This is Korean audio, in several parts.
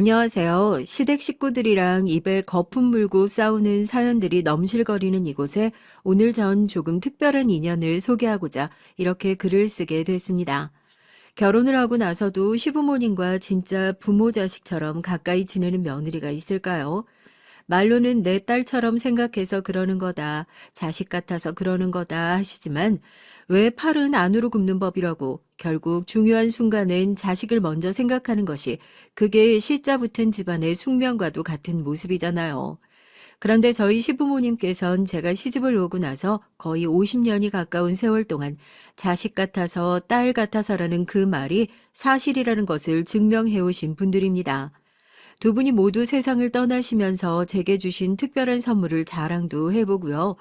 안녕하세요. 시댁 식구들이랑 입에 거품 물고 싸우는 사연들이 넘실거리는 이곳에 오늘 전 조금 특별한 인연을 소개하고자 이렇게 글을 쓰게 됐습니다. 결혼을 하고 나서도 시부모님과 진짜 부모 자식처럼 가까이 지내는 며느리가 있을까요? 말로는 내 딸처럼 생각해서 그러는 거다, 자식 같아서 그러는 거다 하시지만 왜 팔은 안으로 굽는 법이라고 결국 중요한 순간엔 자식을 먼저 생각하는 것이 그게 실자 붙은 집안의 숙명과도 같은 모습이잖아요. 그런데 저희 시부모님께선 제가 시집을 오고 나서 거의 50년이 가까운 세월 동안 자식 같아서 딸 같아서라는 그 말이 사실이라는 것을 증명해 오신 분들입니다. 두 분이 모두 세상을 떠나시면서 제게 주신 특별한 선물을 자랑도 해보고요.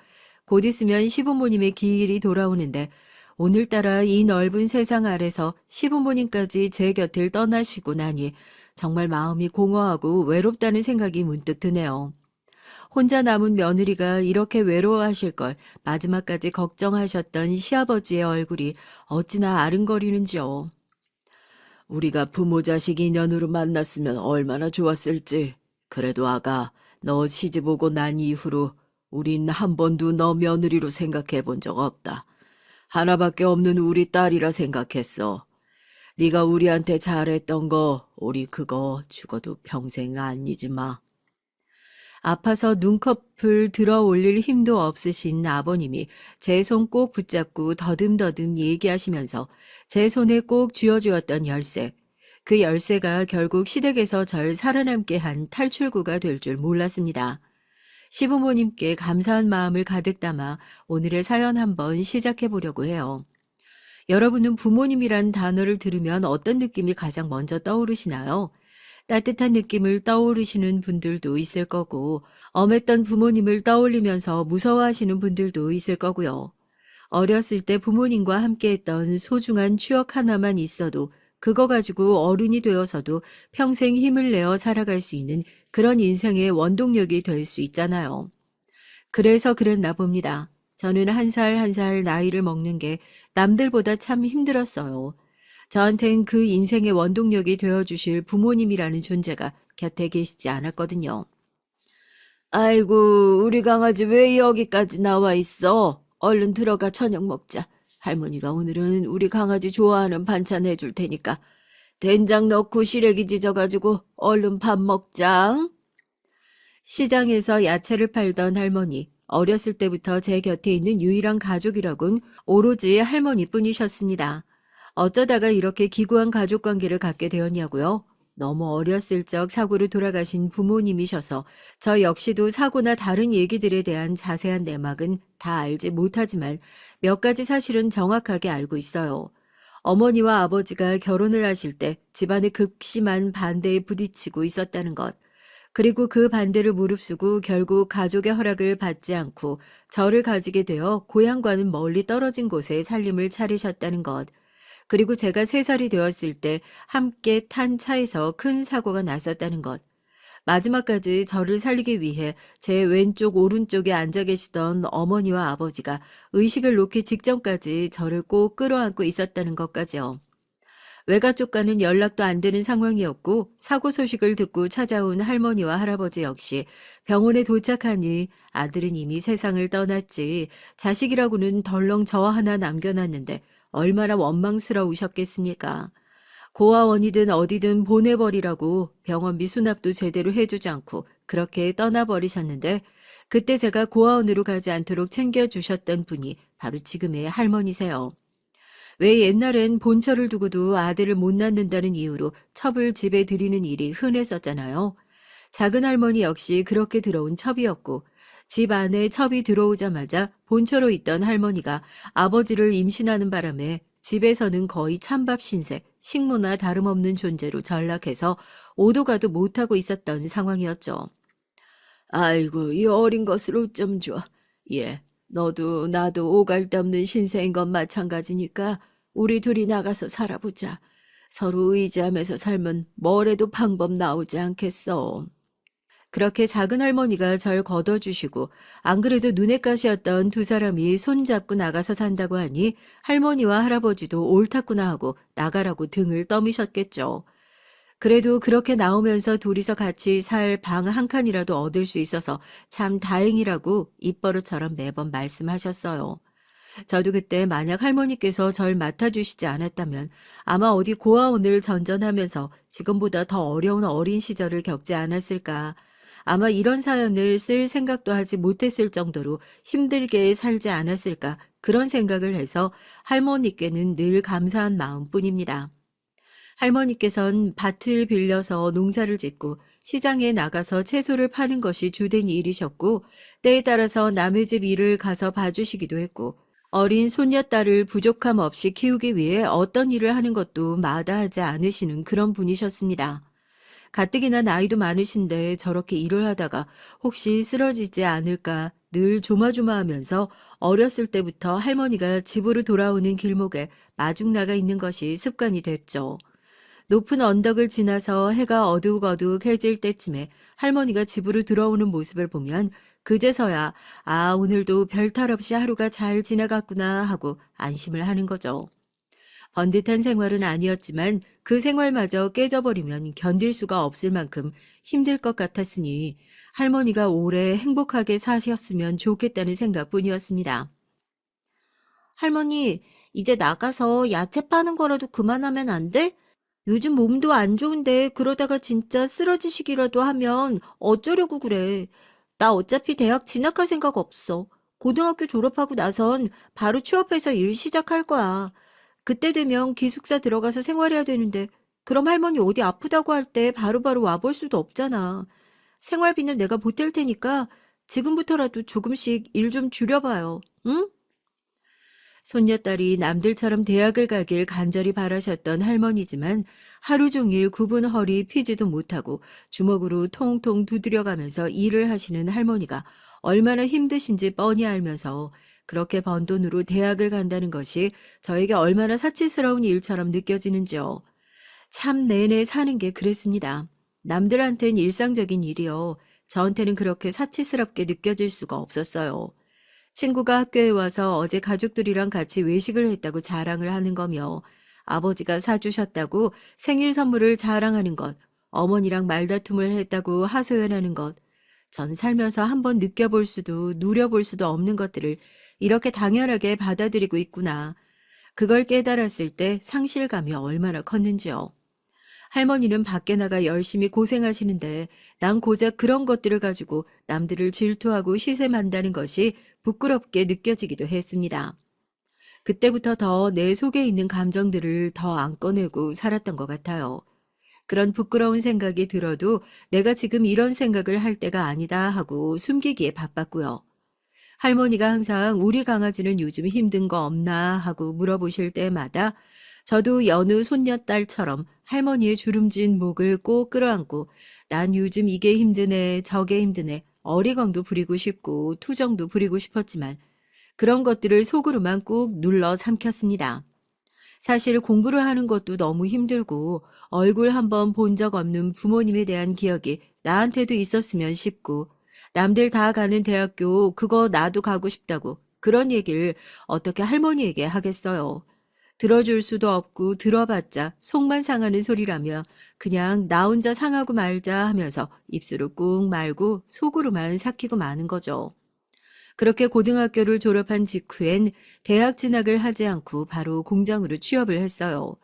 곧 있으면 시부모님의 기일이 돌아오는데 오늘따라 이 넓은 세상 아래서 시부모님까지 제 곁을 떠나시고 나니 정말 마음이 공허하고 외롭다는 생각이 문득 드네요. 혼자 남은 며느리가 이렇게 외로워하실 걸 마지막까지 걱정하셨던 시아버지의 얼굴이 어찌나 아른거리는지요. 우리가 부모 자식 인연으로 만났으면 얼마나 좋았을지. 그래도 아가, 너 시집 오고 난 이후로 우린 한 번도 너 며느리로 생각해 본 적 없다. 하나밖에 없는 우리 딸이라 생각했어. 네가 우리한테 잘했던 거, 우리 그거 죽어도 평생 안 잊지 마. 아파서 눈꺼풀 들어 올릴 힘도 없으신 아버님이 제 손 꼭 붙잡고 더듬더듬 얘기하시면서 제 손에 꼭 쥐어주었던 열쇠. 그 열쇠가 결국 시댁에서 절 살아남게 한 탈출구가 될 줄 몰랐습니다. 시부모님께 감사한 마음을 가득 담아 오늘의 사연 한번 시작해 보려고 해요. 여러분은 부모님이란 단어를 들으면 어떤 느낌이 가장 먼저 떠오르시나요? 따뜻한 느낌을 떠오르시는 분들도 있을 거고, 엄했던 부모님을 떠올리면서 무서워하시는 분들도 있을 거고요. 어렸을 때 부모님과 함께했던 소중한 추억 하나만 있어도 그거 가지고 어른이 되어서도 평생 힘을 내어 살아갈 수 있는 그런 인생의 원동력이 될 수 있잖아요. 그래서 그랬나 봅니다. 저는 한 살 한 살 나이를 먹는 게 남들보다 참 힘들었어요. 저한텐 그 인생의 원동력이 되어주실 부모님이라는 존재가 곁에 계시지 않았거든요. 아이고, 우리 강아지 왜 여기까지 나와 있어? 얼른 들어가 저녁 먹자. 할머니가 오늘은 우리 강아지 좋아하는 반찬 해줄 테니까 된장 넣고 시래기 지져가지고 얼른 밥 먹자. 시장에서 야채를 팔던 할머니, 어렸을 때부터 제 곁에 있는 유일한 가족이라곤 오로지 할머니뿐이셨습니다. 어쩌다가 이렇게 기구한 가족 관계를 갖게 되었냐고요? 너무 어렸을 적 사고로 돌아가신 부모님이셔서 저 역시도 사고나 다른 얘기들에 대한 자세한 내막은 다 알지 못하지만 몇 가지 사실은 정확하게 알고 있어요. 어머니와 아버지가 결혼을 하실 때 집안의 극심한 반대에 부딪히고 있었다는 것. 그리고 그 반대를 무릅쓰고 결국 가족의 허락을 받지 않고 저를 가지게 되어 고향과는 멀리 떨어진 곳에 살림을 차리셨다는 것. 그리고 제가 3살이 되었을 때 함께 탄 차에서 큰 사고가 났었다는 것. 마지막까지 저를 살리기 위해 제 왼쪽 오른쪽에 앉아 계시던 어머니와 아버지가 의식을 놓기 직전까지 저를 꼭 끌어안고 있었다는 것까지요. 외가 쪽과는 연락도 안 되는 상황이었고 사고 소식을 듣고 찾아온 할머니와 할아버지 역시 병원에 도착하니 아들은 이미 세상을 떠났지 자식이라고는 덜렁 저 하나 남겨놨는데 얼마나 원망스러우셨겠습니까. 고아원이든 어디든 보내버리라고 병원비 수납도 제대로 해주지 않고 그렇게 떠나버리셨는데 그때 제가 고아원으로 가지 않도록 챙겨주셨던 분이 바로 지금의 할머니세요. 왜 옛날엔 본처를 두고도 아들을 못 낳는다는 이유로 첩을 집에 들이는 일이 흔했었잖아요. 작은 할머니 역시 그렇게 들어온 첩이었고 집 안에 첩이 들어오자마자 본처로 있던 할머니가 아버지를 임신하는 바람에 집에서는 거의 찬밥 신세, 식모나 다름없는 존재로 전락해서 오도 가도 못하고 있었던 상황이었죠. 아이고, 이 어린 것을 어쩜 좋아. 예, 너도 나도 오갈 데 없는 신세인 건 마찬가지니까 우리 둘이 나가서 살아보자. 서로 의지하면서 살면 뭐래도 방법 나오지 않겠어. 그렇게 작은 할머니가 절 걷어주시고 안 그래도 눈엣 가시였던 두 사람이 손잡고 나가서 산다고 하니 할머니와 할아버지도 옳다구나 하고 나가라고 등을 떠미셨겠죠. 그래도 그렇게 나오면서 둘이서 같이 살 방 한 칸이라도 얻을 수 있어서 참 다행이라고 입버릇처럼 매번 말씀하셨어요. 저도 그때 만약 할머니께서 절 맡아주시지 않았다면 아마 어디 고아원을 전전하면서 지금보다 더 어려운 어린 시절을 겪지 않았을까. 아마 이런 사연을 쓸 생각도 하지 못했을 정도로 힘들게 살지 않았을까. 그런 생각을 해서 할머니께는 늘 감사한 마음뿐입니다. 할머니께선 밭을 빌려서 농사를 짓고 시장에 나가서 채소를 파는 것이 주된 일이셨고 때에 따라서 남의 집 일을 가서 봐주시기도 했고 어린 손녀딸을 부족함 없이 키우기 위해 어떤 일을 하는 것도 마다하지 않으시는 그런 분이셨습니다. 가뜩이나 나이도 많으신데 저렇게 일을 하다가 혹시 쓰러지지 않을까 늘 조마조마하면서 어렸을 때부터 할머니가 집으로 돌아오는 길목에 마중 나가 있는 것이 습관이 됐죠. 높은 언덕을 지나서 해가 어둑어둑해질 때쯤에 할머니가 집으로 들어오는 모습을 보면 그제서야 아, 오늘도 별탈 없이 하루가 잘 지나갔구나 하고 안심을 하는 거죠. 번듯한 생활은 아니었지만 그 생활마저 깨져버리면 견딜 수가 없을 만큼 힘들 것 같았으니 할머니가 오래 행복하게 사셨으면 좋겠다는 생각뿐이었습니다. 할머니, 이제 나가서 야채 파는 거라도 그만하면 안 돼? 요즘 몸도 안 좋은데 그러다가 진짜 쓰러지시기라도 하면 어쩌려고 그래. 나 어차피 대학 진학할 생각 없어. 고등학교 졸업하고 나선 바로 취업해서 일 시작할 거야. 그때 되면 기숙사 들어가서 생활해야 되는데 그럼 할머니 어디 아프다고 할 때 바로바로 와볼 수도 없잖아. 생활비는 내가 보탤 테니까 지금부터라도 조금씩 일 좀 줄여봐요. 응? 손녀딸이 남들처럼 대학을 가길 간절히 바라셨던 할머니지만 하루 종일 굽은 허리 피지도 못하고 주먹으로 통통 두드려가면서 일을 하시는 할머니가 얼마나 힘드신지 뻔히 알면서 그렇게 번 돈으로 대학을 간다는 것이 저에게 얼마나 사치스러운 일처럼 느껴지는지요. 참 내내 사는 게 그랬습니다. 남들한텐 일상적인 일이요. 저한테는 그렇게 사치스럽게 느껴질 수가 없었어요. 친구가 학교에 와서 어제 가족들이랑 같이 외식을 했다고 자랑을 하는 거며 아버지가 사주셨다고 생일 선물을 자랑하는 것, 어머니랑 말다툼을 했다고 하소연하는 것, 전 살면서 한번 느껴볼 수도 누려볼 수도 없는 것들을 이렇게 당연하게 받아들이고 있구나. 그걸 깨달았을 때 상실감이 얼마나 컸는지요. 할머니는 밖에 나가 열심히 고생하시는데 난 고작 그런 것들을 가지고 남들을 질투하고 시샘한다는 것이 부끄럽게 느껴지기도 했습니다. 그때부터 더 내 속에 있는 감정들을 더 안 꺼내고 살았던 것 같아요. 그런 부끄러운 생각이 들어도 내가 지금 이런 생각을 할 때가 아니다 하고 숨기기에 바빴고요. 할머니가 항상 우리 강아지는 요즘 힘든 거 없나 하고 물어보실 때마다 저도 여느 손녀딸처럼 할머니의 주름진 목을 꼭 끌어안고 난 요즘 이게 힘드네 저게 힘드네 어리광도 부리고 싶고 투정도 부리고 싶었지만 그런 것들을 속으로만 꾹 눌러 삼켰습니다. 사실 공부를 하는 것도 너무 힘들고 얼굴 한번 본 적 없는 부모님에 대한 기억이 나한테도 있었으면 싶고 남들 다 가는 대학교 그거 나도 가고 싶다고 그런 얘기를 어떻게 할머니에게 하겠어요. 들어줄 수도 없고 들어봤자 속만 상하는 소리라며 그냥 나 혼자 상하고 말자 하면서 입술을 꾹 말고 속으로만 삭히고 마는 거죠. 그렇게 고등학교를 졸업한 직후엔 대학 진학을 하지 않고 바로 공장으로 취업을 했어요.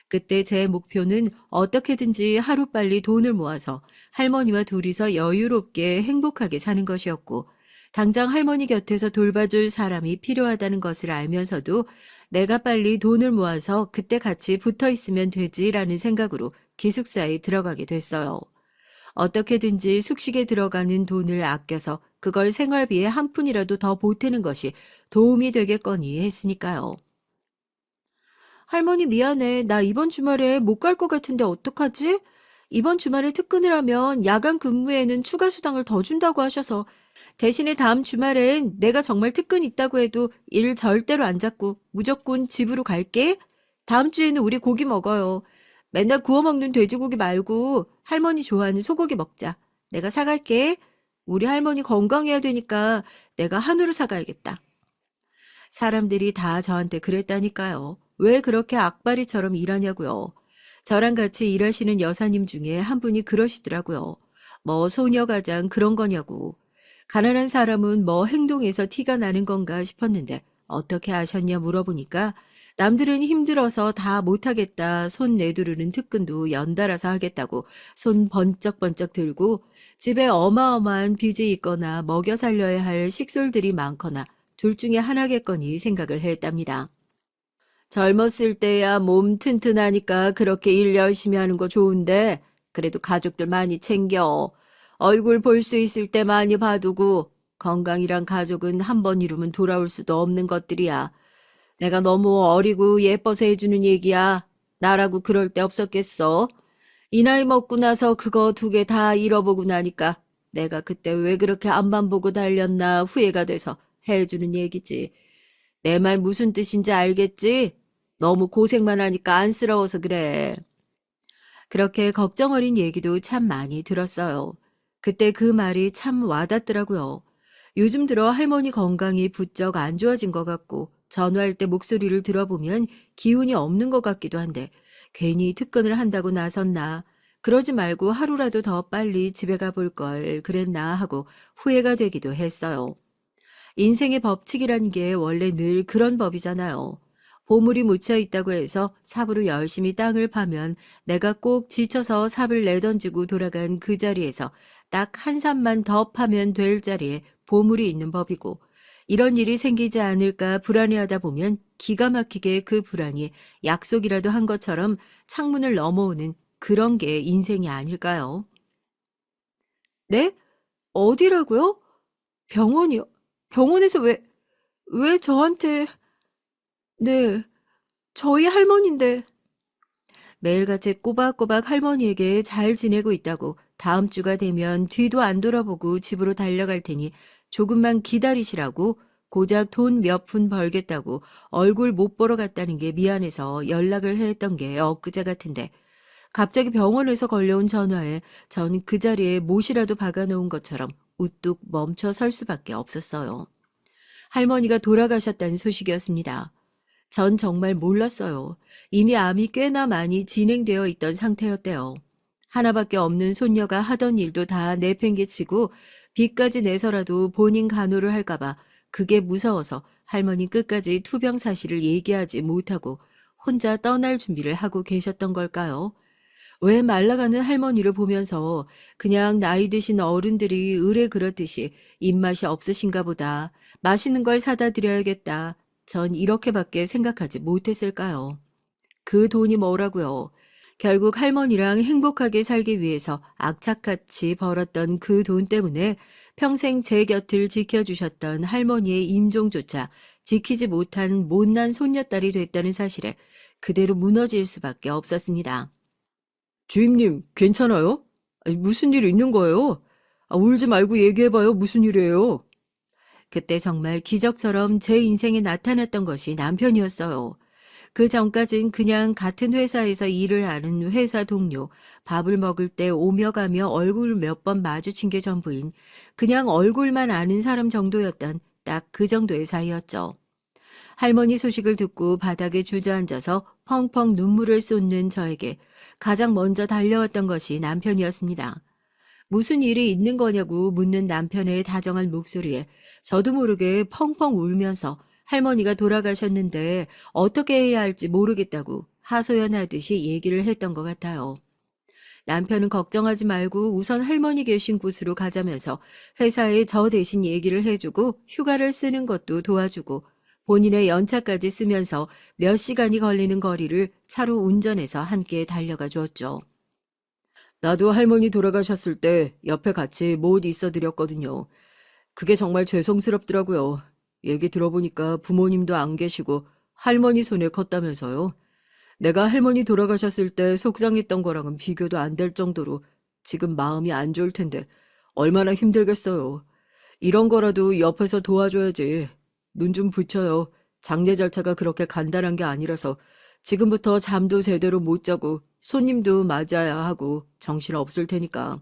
그때 제 목표는 어떻게든지 하루빨리 돈을 모아서 할머니와 둘이서 여유롭게 행복하게 사는 것이었고, 당장 할머니 곁에서 돌봐줄 사람이 필요하다는 것을 알면서도 내가 빨리 돈을 모아서 그때 같이 붙어 있으면 되지라는 생각으로 기숙사에 들어가게 됐어요. 어떻게든지 숙식에 들어가는 돈을 아껴서 그걸 생활비에 한 푼이라도 더 보태는 것이 도움이 되겠거니 했으니까요. 할머니 미안해. 나 이번 주말에 못 갈 것 같은데 어떡하지? 이번 주말에 특근을 하면 야간 근무에는 추가 수당을 더 준다고 하셔서 대신에 다음 주말엔 내가 정말 특근 있다고 해도 일 절대로 안 잡고 무조건 집으로 갈게. 다음 주에는 우리 고기 먹어요. 맨날 구워 먹는 돼지고기 말고 할머니 좋아하는 소고기 먹자. 내가 사갈게. 우리 할머니 건강해야 되니까 내가 한우를 사가야겠다. 사람들이 다 저한테 그랬다니까요. 왜 그렇게 악바리처럼 일하냐고요. 저랑 같이 일하시는 여사님 중에 한 분이 그러시더라고요. 뭐 소녀가장 그런 거냐고. 가난한 사람은 뭐 행동에서 티가 나는 건가 싶었는데 어떻게 아셨냐 물어보니까 남들은 힘들어서 다 못하겠다 손 내두르는 특근도 연달아서 하겠다고 손 번쩍번쩍 들고 집에 어마어마한 빚이 있거나 먹여 살려야 할 식솔들이 많거나 둘 중에 하나겠거니 생각을 했답니다. 젊었을 때야 몸 튼튼하니까 그렇게 일 열심히 하는 거 좋은데 그래도 가족들 많이 챙겨. 얼굴 볼 수 있을 때 많이 봐두고 건강이란 가족은 한 번 이루면 돌아올 수도 없는 것들이야. 내가 너무 어리고 예뻐서 해주는 얘기야. 나라고 그럴 때 없었겠어. 이 나이 먹고 나서 그거 두 개 다 잃어보고 나니까 내가 그때 왜 그렇게 앞만 보고 달렸나 후회가 돼서 해주는 얘기지. 내 말 무슨 뜻인지 알겠지? 너무 고생만 하니까 안쓰러워서 그래. 그렇게 걱정 어린 얘기도 참 많이 들었어요. 그때 그 말이 참 와닿더라고요. 요즘 들어 할머니 건강이 부쩍 안 좋아진 것 같고 전화할 때 목소리를 들어보면 기운이 없는 것 같기도 한데 괜히 특근을 한다고 나섰나 그러지 말고 하루라도 더 빨리 집에 가볼 걸 그랬나 하고 후회가 되기도 했어요. 인생의 법칙이란 게 원래 늘 그런 법이잖아요. 보물이 묻혀 있다고 해서 삽으로 열심히 땅을 파면 내가 꼭 지쳐서 삽을 내던지고 돌아간 그 자리에서 딱 한 삽만 더 파면 될 자리에 보물이 있는 법이고 이런 일이 생기지 않을까 불안해하다 보면 기가 막히게 그 불안이 약속이라도 한 것처럼 창문을 넘어오는 그런 게 인생이 아닐까요? 네? 어디라고요? 병원이요? 병원에서 왜 저한테, 네, 저희 할머니인데. 매일같이 꼬박꼬박 할머니에게 잘 지내고 있다고 다음 주가 되면 뒤도 안 돌아보고 집으로 달려갈 테니 조금만 기다리시라고 고작 돈 몇 푼 벌겠다고 얼굴 못 보러 갔다는 게 미안해서 연락을 했던 게 엊그제 같은데 갑자기 병원에서 걸려온 전화에 전 그 자리에 못이라도 박아놓은 것처럼 우뚝 멈춰 설 수밖에 없었어요. 할머니가 돌아가셨다는 소식이었습니다. 전 정말 몰랐어요. 이미 암이 꽤나 많이 진행되어 있던 상태였대요. 하나밖에 없는 손녀가 하던 일도 다 내팽개치고 빚까지 내서라도 본인 간호를 할까봐 그게 무서워서 할머니 끝까지 투병 사실을 얘기하지 못하고 혼자 떠날 준비를 하고 계셨던 걸까요? 왜 말라가는 할머니를 보면서 그냥 나이 드신 어른들이 의뢰 그렇듯이 입맛이 없으신가 보다. 맛있는 걸 사다 드려야겠다. 전 이렇게밖에 생각하지 못했을까요? 그 돈이 뭐라고요? 결국 할머니랑 행복하게 살기 위해서 악착같이 벌었던 그 돈 때문에 평생 제 곁을 지켜주셨던 할머니의 임종조차 지키지 못한 못난 손녀딸이 됐다는 사실에 그대로 무너질 수밖에 없었습니다. 주임님, 괜찮아요? 아니, 무슨 일 있는 거예요? 울지 말고 얘기해봐요. 무슨 일이에요? 그때 정말 기적처럼 제 인생에 나타났던 것이 남편이었어요. 그 전까진 그냥 같은 회사에서 일을 하는 회사 동료, 밥을 먹을 때 오며 가며 얼굴 몇 번 마주친 게 전부인 그냥 얼굴만 아는 사람 정도였던 딱 그 정도의 사이였죠. 할머니 소식을 듣고 바닥에 주저앉아서 펑펑 눈물을 쏟는 저에게 가장 먼저 달려왔던 것이 남편이었습니다. 무슨 일이 있는 거냐고 묻는 남편의 다정한 목소리에 저도 모르게 펑펑 울면서 할머니가 돌아가셨는데 어떻게 해야 할지 모르겠다고 하소연하듯이 얘기를 했던 것 같아요. 남편은 걱정하지 말고 우선 할머니 계신 곳으로 가자면서 회사에 저 대신 얘기를 해주고 휴가를 쓰는 것도 도와주고 본인의 연차까지 쓰면서 몇 시간이 걸리는 거리를 차로 운전해서 함께 달려가 주었죠. 나도 할머니 돌아가셨을 때 옆에 같이 못 있어 드렸거든요. 그게 정말 죄송스럽더라고요. 얘기 들어보니까 부모님도 안 계시고 할머니 손에 컸다면서요. 내가 할머니 돌아가셨을 때 속상했던 거랑은 비교도 안 될 정도로 지금 마음이 안 좋을 텐데 얼마나 힘들겠어요. 이런 거라도 옆에서 도와줘야지. 눈 좀 붙여요. 장례 절차가 그렇게 간단한 게 아니라서 지금부터 잠도 제대로 못 자고 손님도 맞아야 하고 정신 없을 테니까.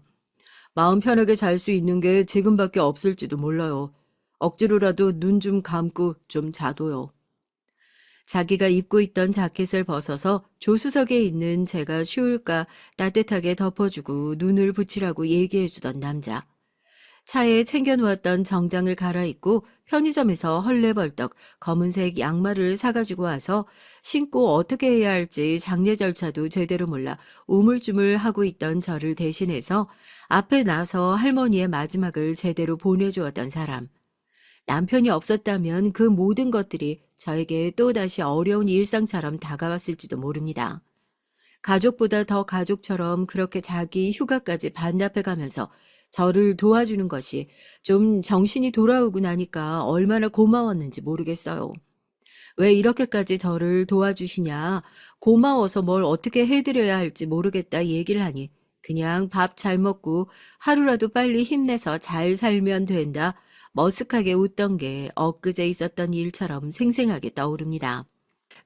마음 편하게 잘 수 있는 게 지금밖에 없을지도 몰라요. 억지로라도 눈 좀 감고 좀 자도요. 자기가 입고 있던 자켓을 벗어서 조수석에 있는 제가 추울까 따뜻하게 덮어주고 눈을 붙이라고 얘기해주던 남자. 차에 챙겨놓았던 정장을 갈아입고 편의점에서 헐레벌떡 검은색 양말을 사가지고 와서 신고 어떻게 해야 할지 장례 절차도 제대로 몰라 우물쭈물하고 있던 저를 대신해서 앞에 나서 할머니의 마지막을 제대로 보내주었던 사람. 남편이 없었다면 그 모든 것들이 저에게 또다시 어려운 일상처럼 다가왔을지도 모릅니다. 가족보다 더 가족처럼 그렇게 자기 휴가까지 반납해가면서 저를 도와주는 것이 좀 정신이 돌아오고 나니까 얼마나 고마웠는지 모르겠어요. 왜 이렇게까지 저를 도와주시냐, 고마워서 뭘 어떻게 해드려야 할지 모르겠다 얘기를 하니 그냥 밥 잘 먹고 하루라도 빨리 힘내서 잘 살면 된다. 머쓱하게 웃던 게 엊그제 있었던 일처럼 생생하게 떠오릅니다.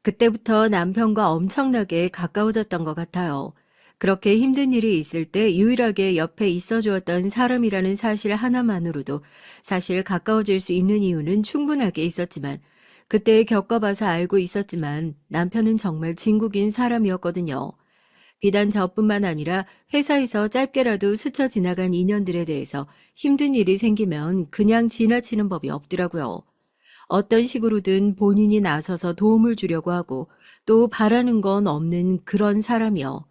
그때부터 남편과 엄청나게 가까워졌던 것 같아요. 그렇게 힘든 일이 있을 때 유일하게 옆에 있어 주었던 사람이라는 사실 하나만으로도 사실 가까워질 수 있는 이유는 충분하게 있었지만 그때 겪어봐서 알고 있었지만 남편은 정말 진국인 사람이었거든요. 비단 저뿐만 아니라 회사에서 짧게라도 스쳐 지나간 인연들에 대해서 힘든 일이 생기면 그냥 지나치는 법이 없더라고요. 어떤 식으로든 본인이 나서서 도움을 주려고 하고 또 바라는 건 없는 그런 사람이요.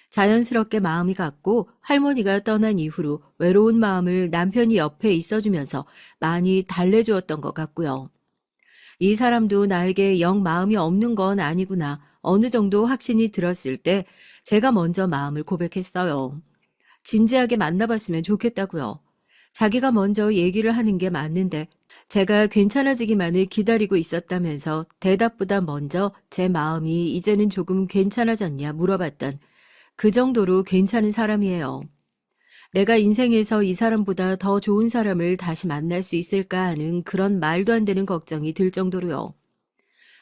자연스럽게 마음이 갔고 할머니가 떠난 이후로 외로운 마음을 남편이 옆에 있어주면서 많이 달래주었던 것 같고요. 이 사람도 나에게 영 마음이 없는 건 아니구나 어느 정도 확신이 들었을 때 제가 먼저 마음을 고백했어요. 진지하게 만나봤으면 좋겠다고요. 자기가 먼저 얘기를 하는 게 맞는데 제가 괜찮아지기만을 기다리고 있었다면서 대답보다 먼저 제 마음이 이제는 조금 괜찮아졌냐 물어봤던 그 정도로 괜찮은 사람이에요. 내가 인생에서 이 사람보다 더 좋은 사람을 다시 만날 수 있을까 하는 그런 말도 안 되는 걱정이 들 정도로요.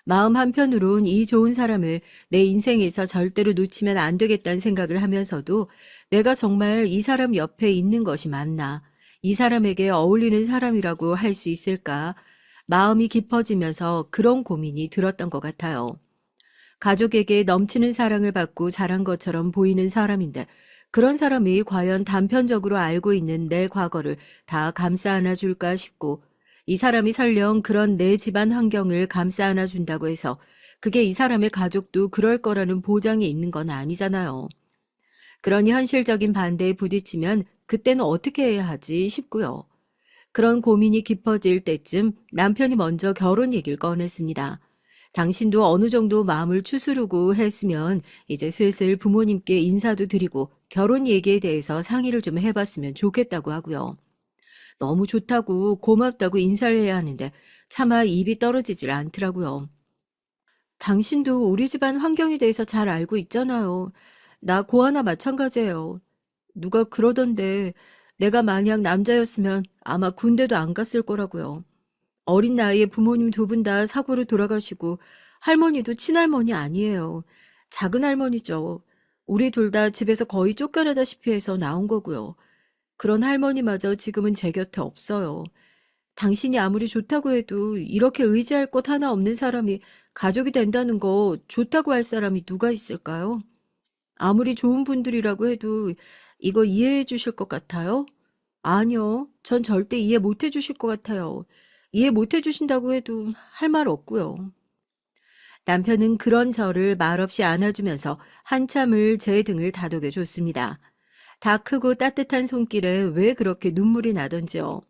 마음 한편으론 이 좋은 사람을 내 인생에서 절대로 놓치면 안 되겠다는 생각을 하면서도 내가 정말 이 사람 옆에 있는 것이 맞나, 이 사람에게 어울리는 사람이라고 할 수 있을까, 마음이 깊어지면서 그런 고민이 들었던 것 같아요. 가족에게 넘치는 사랑을 받고 자란 것처럼 보이는 사람인데 그런 사람이 과연 단편적으로 알고 있는 내 과거를 다 감싸 안아줄까 싶고 이 사람이 설령 그런 내 집안 환경을 감싸 안아준다고 해서 그게 이 사람의 가족도 그럴 거라는 보장이 있는 건 아니잖아요. 그러니 현실적인 반대에 부딪히면 그때는 어떻게 해야 하지 싶고요. 그런 고민이 깊어질 때쯤 남편이 먼저 결혼 얘기를 꺼냈습니다. 당신도 어느 정도 마음을 추스르고 했으면 이제 슬슬 부모님께 인사도 드리고 결혼 얘기에 대해서 상의를 좀 해봤으면 좋겠다고 하고요. 너무 좋다고 고맙다고 인사를 해야 하는데 차마 입이 떨어지질 않더라고요. 당신도 우리 집안 환경에 대해서 잘 알고 있잖아요. 나 고아나 마찬가지예요. 누가 그러던데 내가 만약 남자였으면 아마 군대도 안 갔을 거라고요. 어린 나이에 부모님 두 분 다 사고로 돌아가시고 할머니도 친할머니 아니에요. 작은 할머니죠. 우리 둘 다 집에서 거의 쫓겨나다시피 해서 나온 거고요. 그런 할머니마저 지금은 제 곁에 없어요. 당신이 아무리 좋다고 해도 이렇게 의지할 곳 하나 없는 사람이 가족이 된다는 거 좋다고 할 사람이 누가 있을까요? 아무리 좋은 분들이라고 해도 이거 이해해 주실 것 같아요? 아니요. 전 절대 이해 못 해 주실 것 같아요. 이해 못 해 주신다고 해도 할 말 없고요. 남편은 그런 저를 말없이 안아주면서 한참을 제 등을 다독여 줬습니다. 다 크고 따뜻한 손길에 왜 그렇게 눈물이 나던지요.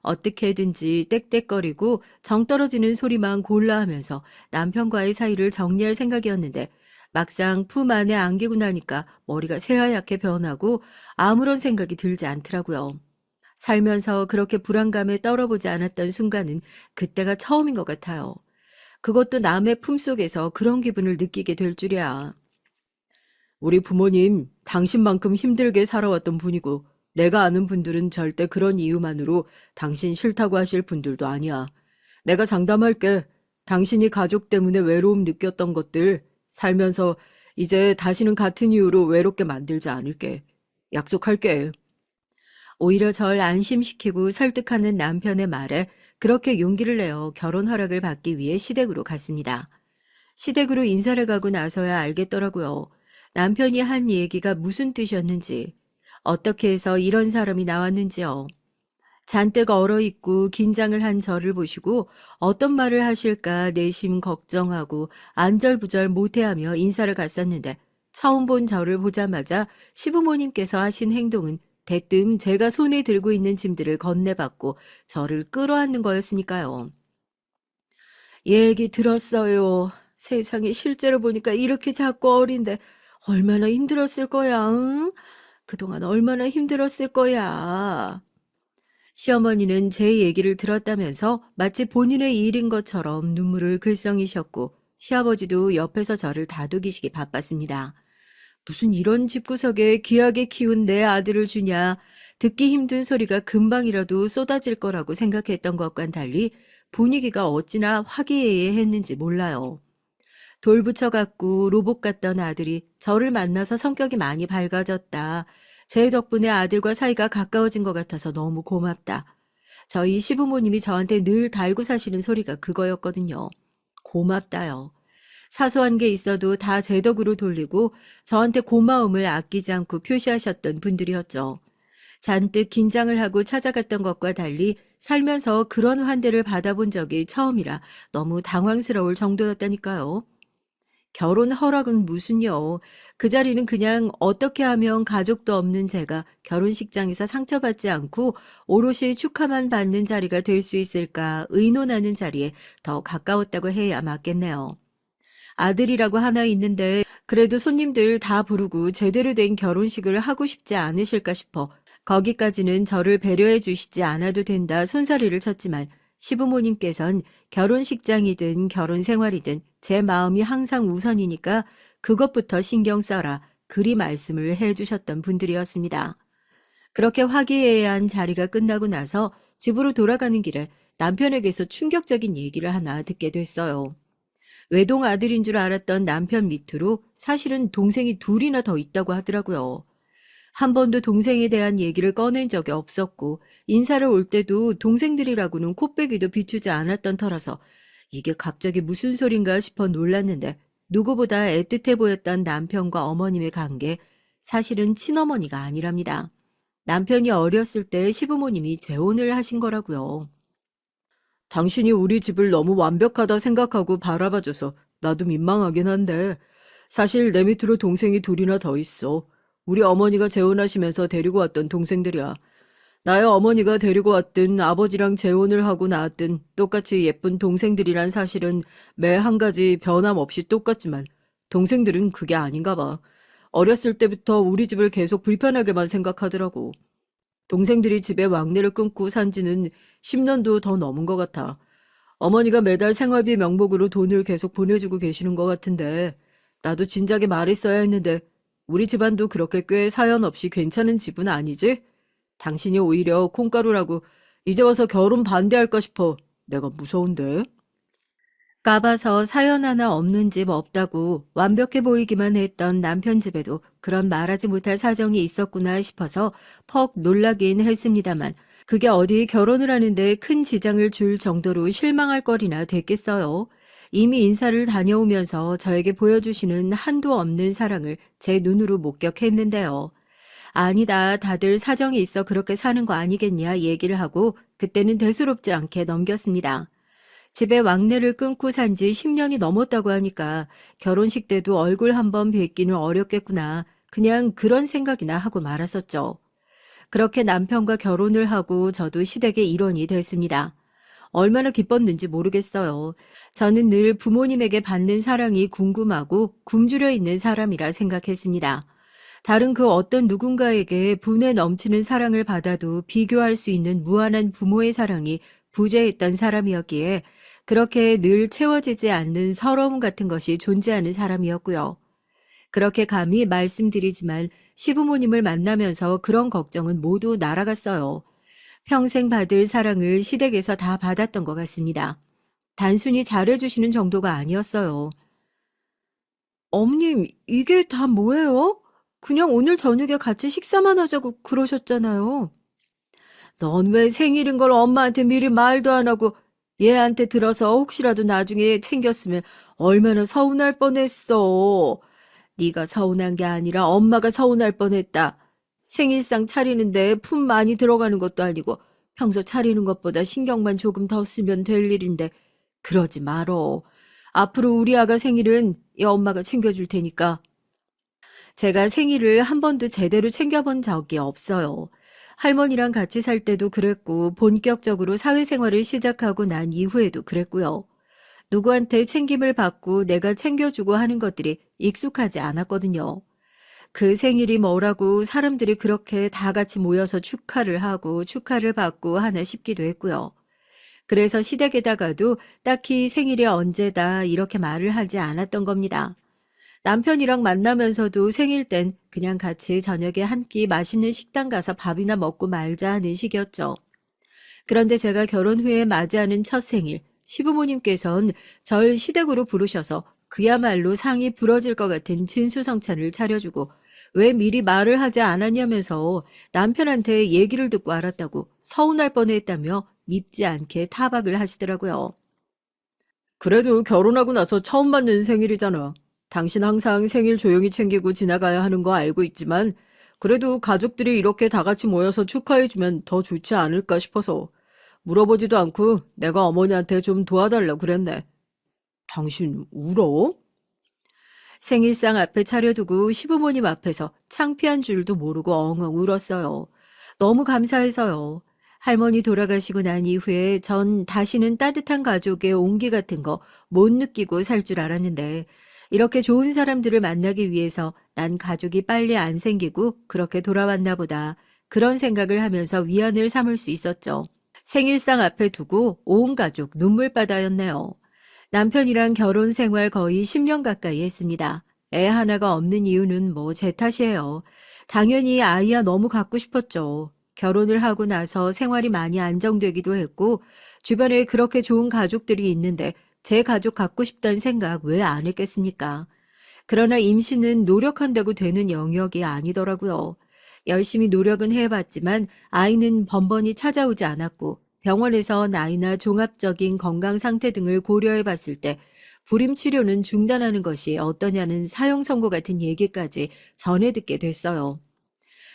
어떻게든지 떽떽거리고 정 떨어지는 소리만 골라 하면서 남편과의 사이를 정리할 생각이었는데 막상 품 안에 안기고 나니까 머리가 새하얗게 변하고 아무런 생각이 들지 않더라고요. 살면서 그렇게 불안감에 떨어보지 않았던 순간은 그때가 처음인 것 같아요. 그것도 남의 품속에서 그런 기분을 느끼게 될 줄이야. 우리 부모님, 당신만큼 힘들게 살아왔던 분이고 내가 아는 분들은 절대 그런 이유만으로 당신 싫다고 하실 분들도 아니야. 내가 장담할게. 당신이 가족 때문에 외로움 느꼈던 것들 살면서 이제 다시는 같은 이유로 외롭게 만들지 않을게. 약속할게. 오히려 절 안심시키고 설득하는 남편의 말에 그렇게 용기를 내어 결혼 허락을 받기 위해 시댁으로 갔습니다. 시댁으로 인사를 가고 나서야 알겠더라고요. 남편이 한 얘기가 무슨 뜻이었는지, 어떻게 해서 이런 사람이 나왔는지요. 잔뜩 얼어있고 긴장을 한 저를 보시고 어떤 말을 하실까 내심 걱정하고 안절부절 못해하며 인사를 갔었는데 처음 본 저를 보자마자 시부모님께서 하신 행동은 대뜸 제가 손에 들고 있는 짐들을 건네받고 저를 끌어안는 거였으니까요. 얘기 들었어요. 세상에 실제로 보니까 이렇게 작고 어린데 얼마나 힘들었을 거야, 응? 그동안 얼마나 힘들었을 거야. 시어머니는 제 얘기를 들었다면서 마치 본인의 일인 것처럼 눈물을 글썽이셨고 시아버지도 옆에서 저를 다독이시기 바빴습니다. 무슨 이런 집구석에 귀하게 키운 내 아들을 주냐. 듣기 힘든 소리가 금방이라도 쏟아질 거라고 생각했던 것과는 달리 분위기가 어찌나 화기애애했는지 몰라요. 돌부처 같고 로봇 같던 아들이 저를 만나서 성격이 많이 밝아졌다. 제 덕분에 아들과 사이가 가까워진 것 같아서 너무 고맙다. 저희 시부모님이 저한테 늘 달고 사시는 소리가 그거였거든요. 고맙다요. 사소한 게 있어도 다 제 덕으로 돌리고 저한테 고마움을 아끼지 않고 표시하셨던 분들이었죠. 잔뜩 긴장을 하고 찾아갔던 것과 달리 살면서 그런 환대를 받아본 적이 처음이라 너무 당황스러울 정도였다니까요. 결혼 허락은 무슨요. 그 자리는 그냥 어떻게 하면 가족도 없는 제가 결혼식장에서 상처받지 않고 오롯이 축하만 받는 자리가 될 수 있을까 의논하는 자리에 더 가까웠다고 해야 맞겠네요. 아들이라고 하나 있는데 그래도 손님들 다 부르고 제대로 된 결혼식을 하고 싶지 않으실까 싶어 거기까지는 저를 배려해 주시지 않아도 된다 손사리를 쳤지만 시부모님께선 결혼식장이든 결혼 생활이든 제 마음이 항상 우선이니까 그것부터 신경 써라 그리 말씀을 해 주셨던 분들이었습니다. 그렇게 화기애애한 자리가 끝나고 나서 집으로 돌아가는 길에 남편에게서 충격적인 얘기를 하나 듣게 됐어요. 외동 아들인 줄 알았던 남편 밑으로 사실은 동생이 둘이나 더 있다고 하더라고요. 한 번도 동생에 대한 얘기를 꺼낸 적이 없었고 인사를 올 때도 동생들이라고는 코빼기도 비추지 않았던 터라서 이게 갑자기 무슨 소린가 싶어 놀랐는데 누구보다 애틋해 보였던 남편과 어머님의 관계 사실은 친어머니가 아니랍니다. 남편이 어렸을 때 시부모님이 재혼을 하신 거라고요. 당신이 우리 집을 너무 완벽하다 생각하고 바라봐줘서 나도 민망하긴 한데 사실 내 밑으로 동생이 둘이나 더 있어. 우리 어머니가 재혼하시면서 데리고 왔던 동생들이야. 나의 어머니가 데리고 왔든 아버지랑 재혼을 하고 낳았든 똑같이 예쁜 동생들이란 사실은 매 한 가지 변함없이 똑같지만 동생들은 그게 아닌가 봐. 어렸을 때부터 우리 집을 계속 불편하게만 생각하더라고. 동생들이 집에 왕래를 끊고 산 지는 10년도 더 넘은 것 같아. 어머니가 매달 생활비 명목으로 돈을 계속 보내주고 계시는 것 같은데 나도 진작에 말했어야 했는데 우리 집안도 그렇게 꽤 사연 없이 괜찮은 집은 아니지? 당신이 오히려 콩가루라고 이제 와서 결혼 반대할까 싶어. 내가 무서운데. 까봐서 사연 하나 없는 집 없다고 완벽해 보이기만 했던 남편 집에도 그런 말하지 못할 사정이 있었구나 싶어서 퍽 놀라긴 했습니다만 그게 어디 결혼을 하는데 큰 지장을 줄 정도로 실망할 거리나 됐겠어요. 이미 인사를 다녀오면서 저에게 보여주시는 한도 없는 사랑을 제 눈으로 목격했는데요. 아니다, 다들 사정이 있어 그렇게 사는 거 아니겠냐 얘기를 하고 그때는 대수롭지 않게 넘겼습니다. 집에 왕래를 끊고 산지 10년이 넘었다고 하니까 결혼식 때도 얼굴 한번 뵙기는 어렵겠구나. 그냥 그런 생각이나 하고 말았었죠. 그렇게 남편과 결혼을 하고 저도 시댁의 일원이 됐습니다. 얼마나 기뻤는지 모르겠어요. 저는 늘 부모님에게 받는 사랑이 궁금하고 굶주려 있는 사람이라 생각했습니다. 다른 그 어떤 누군가에게 분에 넘치는 사랑을 받아도 비교할 수 있는 무한한 부모의 사랑이 부재했던 사람이었기에 그렇게 늘 채워지지 않는 서러움 같은 것이 존재하는 사람이었고요. 그렇게 감히 말씀드리지만 시부모님을 만나면서 그런 걱정은 모두 날아갔어요. 평생 받을 사랑을 시댁에서 다 받았던 것 같습니다. 단순히 잘해주시는 정도가 아니었어요. 어머님, 이게 다 뭐예요? 그냥 오늘 저녁에 같이 식사만 하자고 그러셨잖아요. 넌 왜 생일인 걸 엄마한테 미리 말도 안 하고, 얘한테 들어서 혹시라도 나중에 챙겼으면 얼마나 서운할 뻔했어. 네가 서운한 게 아니라 엄마가 서운할 뻔했다. 생일상 차리는데 품 많이 들어가는 것도 아니고 평소 차리는 것보다 신경만 조금 더 쓰면 될 일인데 그러지 말어. 앞으로 우리 아가 생일은 이 엄마가 챙겨줄 테니까. 제가 생일을 한 번도 제대로 챙겨본 적이 없어요. 할머니랑 같이 살 때도 그랬고 본격적으로 사회생활을 시작하고 난 이후에도 그랬고요. 누구한테 챙김을 받고 내가 챙겨주고 하는 것들이 익숙하지 않았거든요. 그 생일이 뭐라고 사람들이 그렇게 다 같이 모여서 축하를 하고 축하를 받고 하나 싶기도 했고요. 그래서 시댁에다가도 딱히 생일이 언제다 이렇게 말을 하지 않았던 겁니다. 남편이랑 만나면서도 생일 땐 그냥 같이 저녁에 한 끼 맛있는 식당 가서 밥이나 먹고 말자 하는 식이었죠. 그런데 제가 결혼 후에 맞이하는 첫 생일, 시부모님께선 절 시댁으로 부르셔서 그야말로 상이 부러질 것 같은 진수성찬을 차려주고 왜 미리 말을 하지 않았냐면서 남편한테 얘기를 듣고 알았다고 서운할 뻔했다며 밉지 않게 타박을 하시더라고요. 그래도 결혼하고 나서 처음 맞는 생일이잖아. 당신 항상 생일 조용히 챙기고 지나가야 하는 거 알고 있지만 그래도 가족들이 이렇게 다 같이 모여서 축하해주면 더 좋지 않을까 싶어서 물어보지도 않고 내가 어머니한테 좀 도와달라고 그랬네. 당신 울어? 생일상 앞에 차려두고 시부모님 앞에서 창피한 줄도 모르고 엉엉 울었어요. 너무 감사해서요. 할머니 돌아가시고 난 이후에 전 다시는 따뜻한 가족의 온기 같은 거 못 느끼고 살 줄 알았는데 이렇게 좋은 사람들을 만나기 위해서 난 가족이 빨리 안 생기고 그렇게 돌아왔나 보다. 그런 생각을 하면서 위안을 삼을 수 있었죠. 생일상 앞에 두고 온 가족 눈물바다였네요. 남편이랑 결혼 생활 거의 10년 가까이 했습니다. 애 하나가 없는 이유는 뭐 제 탓이에요. 당연히 아이야 너무 갖고 싶었죠. 결혼을 하고 나서 생활이 많이 안정되기도 했고 주변에 그렇게 좋은 가족들이 있는데 제 가족 갖고 싶다는 생각 왜 안 했겠습니까? 그러나 임신은 노력한다고 되는 영역이 아니더라고요. 열심히 노력은 해봤지만 아이는 번번이 찾아오지 않았고 병원에서 나이나 종합적인 건강 상태 등을 고려해 봤을 때 불임 치료는 중단하는 것이 어떠냐는 사형 선고 같은 얘기까지 전해 듣게 됐어요.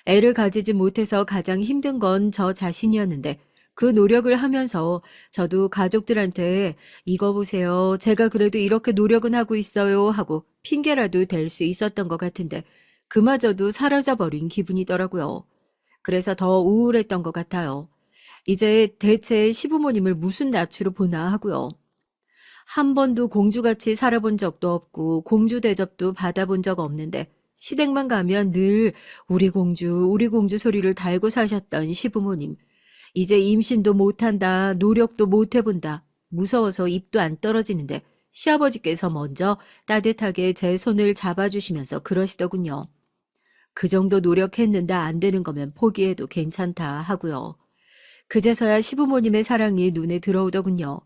애를 가지지 못해서 가장 힘든 건 저 자신이었는데 그 노력을 하면서 저도 가족들한테 이거 보세요. 제가 그래도 이렇게 노력은 하고 있어요 하고 핑계라도 댈 수 있었던 것 같은데 그마저도 사라져버린 기분이더라고요. 그래서 더 우울했던 것 같아요. 이제 대체 시부모님을 무슨 낯으로 보나 하고요. 한 번도 공주같이 살아본 적도 없고 공주 대접도 받아본 적 없는데 시댁만 가면 늘 우리 공주 소리를 달고 사셨던 시부모님. 이제 임신도 못한다, 노력도 못해본다. 무서워서 입도 안 떨어지는데 시아버지께서 먼저 따뜻하게 제 손을 잡아주시면서 그러시더군요. 그 정도 노력했는데 안 되는 거면 포기해도 괜찮다 하고요. 그제서야 시부모님의 사랑이 눈에 들어오더군요.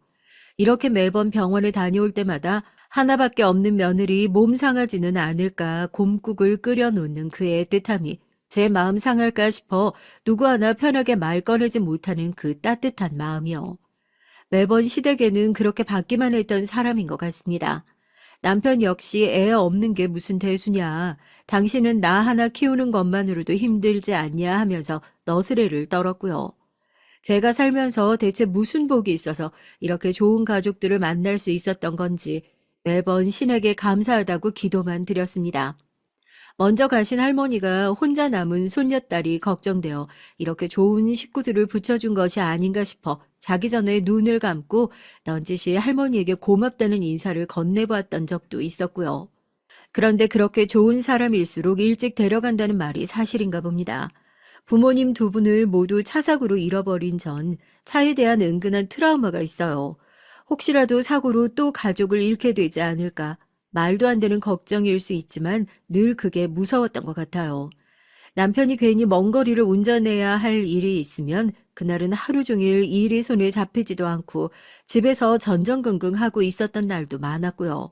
이렇게 매번 병원에 다녀올 때마다 하나밖에 없는 며느리 몸 상하지는 않을까 곰국을 끓여 놓는 그의 애틋함이 제 마음 상할까 싶어 누구 하나 편하게 말 꺼내지 못하는 그 따뜻한 마음이요. 매번 시댁에는 그렇게 받기만 했던 사람인 것 같습니다. 남편 역시 애 없는 게 무슨 대수냐. 당신은 나 하나 키우는 것만으로도 힘들지 않냐 하면서 너스레를 떨었고요. 제가 살면서 대체 무슨 복이 있어서 이렇게 좋은 가족들을 만날 수 있었던 건지 매번 신에게 감사하다고 기도만 드렸습니다. 먼저 가신 할머니가 혼자 남은 손녀딸이 걱정되어 이렇게 좋은 식구들을 붙여준 것이 아닌가 싶어 자기 전에 눈을 감고 넌지시 할머니에게 고맙다는 인사를 건네보았던 적도 있었고요. 그런데 그렇게 좋은 사람일수록 일찍 데려간다는 말이 사실인가 봅니다. 부모님 두 분을 모두 차사고로 잃어버린 전 차에 대한 은근한 트라우마가 있어요. 혹시라도 사고로 또 가족을 잃게 되지 않을까. 말도 안 되는 걱정일 수 있지만 늘 그게 무서웠던 것 같아요. 남편이 괜히 먼 거리를 운전해야 할 일이 있으면 그날은 하루 종일 일이 손에 잡히지도 않고 집에서 전전긍긍하고 있었던 날도 많았고요.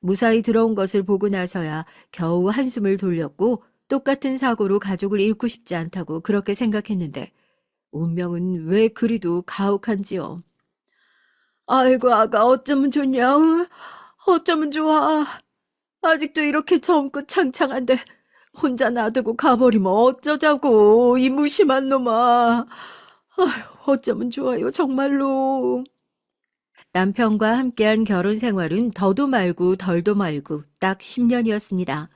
무사히 들어온 것을 보고 나서야 겨우 한숨을 돌렸고 똑같은 사고로 가족을 잃고 싶지 않다고 그렇게 생각했는데 운명은 왜 그리도 가혹한지요. 아이고, 아가, 어쩌면 좋냐? 응? 어쩌면 좋아. 아직도 이렇게 젊고 창창한데 혼자 놔두고 가버리면 어쩌자고, 이 무심한 놈아. 아휴, 어쩌면 좋아요, 정말로. 남편과 함께한 결혼 생활은 더도 말고 덜도 말고 딱 10년이었습니다.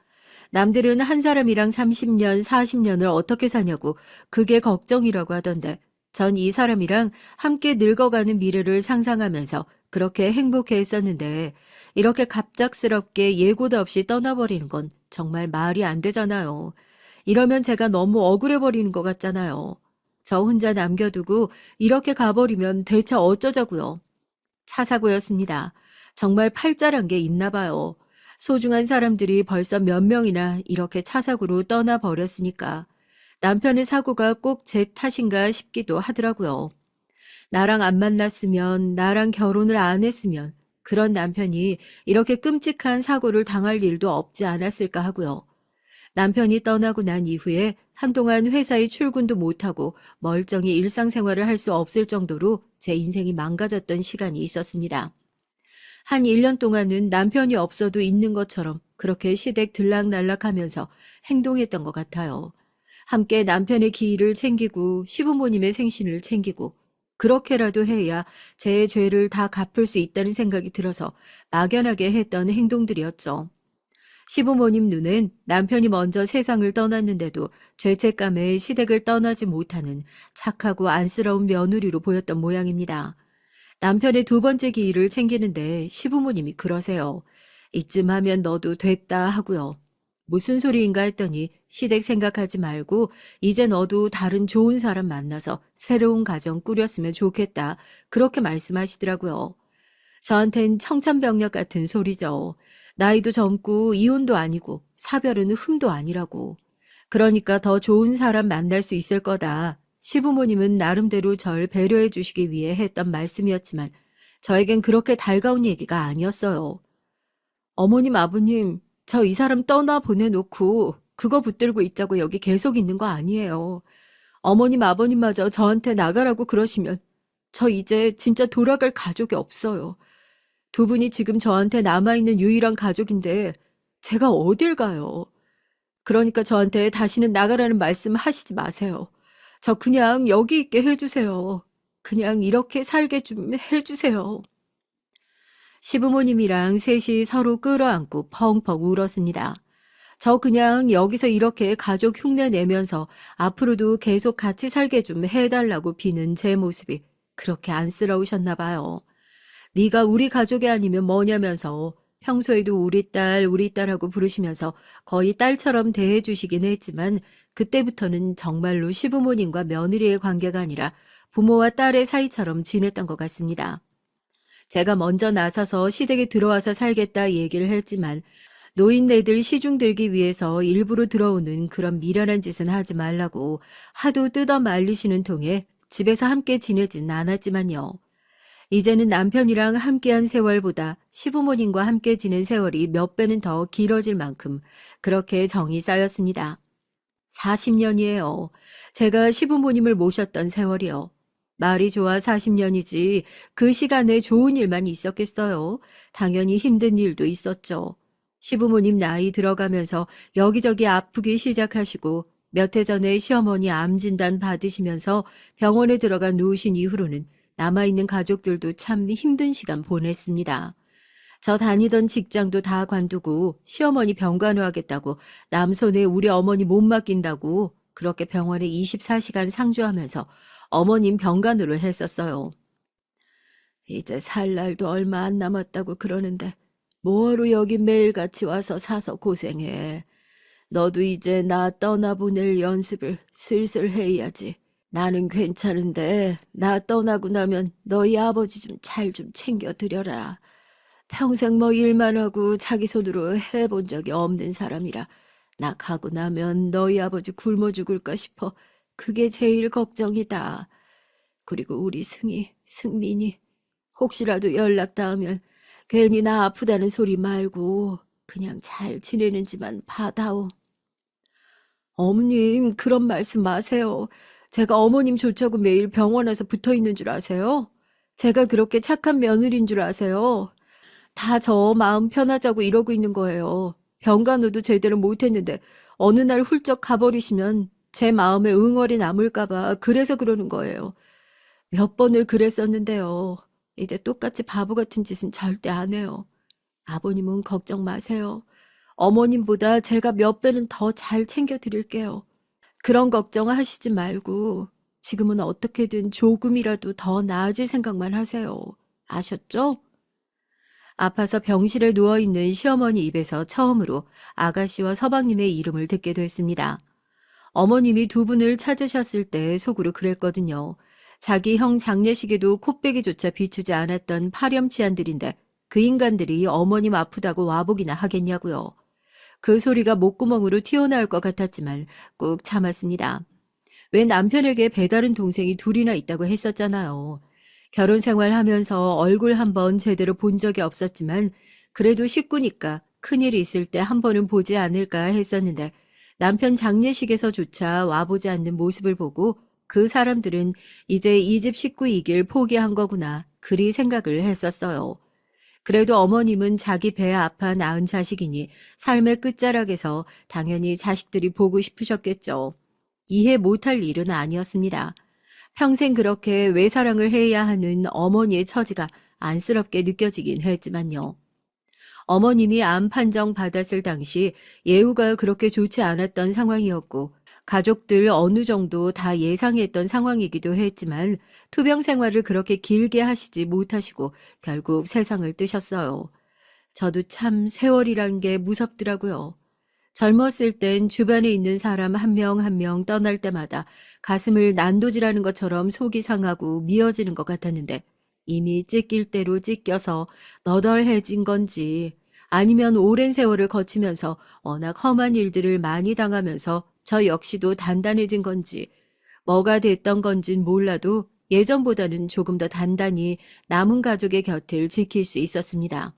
남들은 한 사람이랑 30년, 40년을 어떻게 사냐고 그게 걱정이라고 하던데 전 이 사람이랑 함께 늙어가는 미래를 상상하면서 그렇게 행복해 했었는데 이렇게 갑작스럽게 예고도 없이 떠나버리는 건 정말 말이 안 되잖아요. 이러면 제가 너무 억울해 버리는 것 같잖아요. 저 혼자 남겨두고 이렇게 가버리면 대체 어쩌자고요. 차 사고였습니다. 정말 팔자란 게 있나 봐요. 소중한 사람들이 벌써 몇 명이나 이렇게 차 사고로 떠나버렸으니까 남편의 사고가 꼭 제 탓인가 싶기도 하더라고요. 나랑 안 만났으면, 나랑 결혼을 안 했으면 그런 남편이 이렇게 끔찍한 사고를 당할 일도 없지 않았을까 하고요. 남편이 떠나고 난 이후에 한동안 회사에 출근도 못하고 멀쩡히 일상생활을 할 수 없을 정도로 제 인생이 망가졌던 시간이 있었습니다. 한 1년 동안은 남편이 없어도 있는 것처럼 그렇게 시댁 들락날락하면서 행동했던 것 같아요. 함께 남편의 기일을 챙기고 시부모님의 생신을 챙기고 그렇게라도 해야 제 죄를 다 갚을 수 있다는 생각이 들어서 막연하게 했던 행동들이었죠. 시부모님 눈엔 남편이 먼저 세상을 떠났는데도 죄책감에 시댁을 떠나지 못하는 착하고 안쓰러운 며느리로 보였던 모양입니다. 남편의 두 번째 기일을 챙기는데 시부모님이 그러세요. 이쯤 하면 너도 됐다 하고요. 무슨 소리인가 했더니 시댁 생각하지 말고 이제 너도 다른 좋은 사람 만나서 새로운 가정 꾸렸으면 좋겠다. 그렇게 말씀하시더라고요. 저한텐 청천벽력 같은 소리죠. 나이도 젊고 이혼도 아니고 사별은 흠도 아니라고. 그러니까 더 좋은 사람 만날 수 있을 거다. 시부모님은 나름대로 절 배려해 주시기 위해 했던 말씀이었지만 저에겐 그렇게 달가운 얘기가 아니었어요. 어머님, 아버님, 저 이 사람 떠나 보내놓고 그거 붙들고 있자고 여기 계속 있는 거 아니에요. 어머님, 아버님마저 저한테 나가라고 그러시면 저 이제 진짜 돌아갈 가족이 없어요. 두 분이 지금 저한테 남아있는 유일한 가족인데 제가 어딜 가요. 그러니까 저한테 다시는 나가라는 말씀 하시지 마세요. 저 그냥 여기 있게 해주세요. 그냥 이렇게 살게 좀 해주세요. 시부모님이랑 셋이 서로 끌어안고 펑펑 울었습니다. 저 그냥 여기서 이렇게 가족 흉내 내면서 앞으로도 계속 같이 살게 좀 해달라고 비는 제 모습이 그렇게 안쓰러우셨나 봐요. 네가 우리 가족이 아니면 뭐냐면서 평소에도 우리 딸 하고 부르시면서 거의 딸처럼 대해주시긴 했지만 그때부터는 정말로 시부모님과 며느리의 관계가 아니라 부모와 딸의 사이처럼 지냈던 것 같습니다. 제가 먼저 나서서 시댁에 들어와서 살겠다 얘기를 했지만 노인네들 시중 들기 위해서 일부러 들어오는 그런 미련한 짓은 하지 말라고 하도 뜯어 말리시는 통에 집에서 함께 지내진 않았지만요. 이제는 남편이랑 함께한 세월보다 시부모님과 함께 지낸 세월이 몇 배는 더 길어질 만큼 그렇게 정이 쌓였습니다. 40년이에요. 제가 시부모님을 모셨던 세월이요. 말이 좋아 40년이지 그 시간에 좋은 일만 있었겠어요. 당연히 힘든 일도 있었죠. 시부모님 나이 들어가면서 여기저기 아프기 시작하시고 몇 해 전에 시어머니 암 진단 받으시면서 병원에 들어가 누우신 이후로는 남아있는 가족들도 참 힘든 시간 보냈습니다. 저 다니던 직장도 다 관두고 시어머니 병간호하겠다고 남손에 우리 어머니 못 맡긴다고 그렇게 병원에 24시간 상주하면서 어머님 병간호를 했었어요. 이제 살 날도 얼마 안 남았다고 그러는데 뭐하러 여기 매일같이 와서 사서 고생해. 너도 이제 나 떠나보낼 연습을 슬슬 해야지. 나는 괜찮은데 나 떠나고 나면 너희 아버지 좀 잘 좀 챙겨드려라. 평생 뭐 일만 하고 자기 손으로 해본 적이 없는 사람이라 나 가고 나면 너희 아버지 굶어 죽을까 싶어 그게 제일 걱정이다. 그리고 우리 승민이 혹시라도 연락 닿으면 괜히 나 아프다는 소리 말고 그냥 잘 지내는지만 봐다오. 어머님, 그런 말씀 마세요. 제가 어머님 좋자고 매일 병원에서 붙어 있는 줄 아세요? 제가 그렇게 착한 며느리인 줄 아세요? 다 저 마음 편하자고 이러고 있는 거예요. 병간호도 제대로 못했는데 어느 날 훌쩍 가버리시면 제 마음에 응어리 남을까봐 그래서 그러는 거예요. 몇 번을 그랬었는데요. 이제 똑같이 바보 같은 짓은 절대 안 해요. 아버님은 걱정 마세요. 어머님보다 제가 몇 배는 더 잘 챙겨드릴게요. 그런 걱정 하시지 말고 지금은 어떻게든 조금이라도 더 나아질 생각만 하세요. 아셨죠? 아파서 병실에 누워있는 시어머니 입에서 처음으로 아가씨와 서방님의 이름을 듣게 됐습니다. 어머님이 두 분을 찾으셨을 때 속으로 그랬거든요. 자기 형 장례식에도 코빼기조차 비추지 않았던 파렴치한들인데 그 인간들이 어머님 아프다고 와보기나 하겠냐고요. 그 소리가 목구멍으로 튀어나올 것 같았지만 꾹 참았습니다. 왜 남편에게 배다른 동생이 둘이나 있다고 했었잖아요. 결혼 생활하면서 얼굴 한번 제대로 본 적이 없었지만 그래도 식구니까 큰일이 있을 때 한 번은 보지 않을까 했었는데 남편 장례식에서조차 와보지 않는 모습을 보고 그 사람들은 이제 이 집 식구이길 포기한 거구나 그리 생각을 했었어요. 그래도 어머님은 자기 배 아파 낳은 자식이니 삶의 끝자락에서 당연히 자식들이 보고 싶으셨겠죠. 이해 못할 일은 아니었습니다. 평생 그렇게 외사랑을 해야 하는 어머니의 처지가 안쓰럽게 느껴지긴 했지만요. 어머님이 암 판정 받았을 당시 예후가 그렇게 좋지 않았던 상황이었고 가족들 어느 정도 다 예상했던 상황이기도 했지만 투병 생활을 그렇게 길게 하시지 못하시고 결국 세상을 뜨셨어요. 저도 참 세월이란 게 무섭더라고요. 젊었을 땐 주변에 있는 사람 한 명 한 명 떠날 때마다 가슴을 난도질하는 것처럼 속이 상하고 미어지는 것 같았는데 이미 찢길 대로 찢겨서 너덜해진 건지 아니면 오랜 세월을 거치면서 워낙 험한 일들을 많이 당하면서 저 역시도 단단해진 건지 뭐가 됐던 건진 몰라도 예전보다는 조금 더 단단히 남은 가족의 곁을 지킬 수 있었습니다.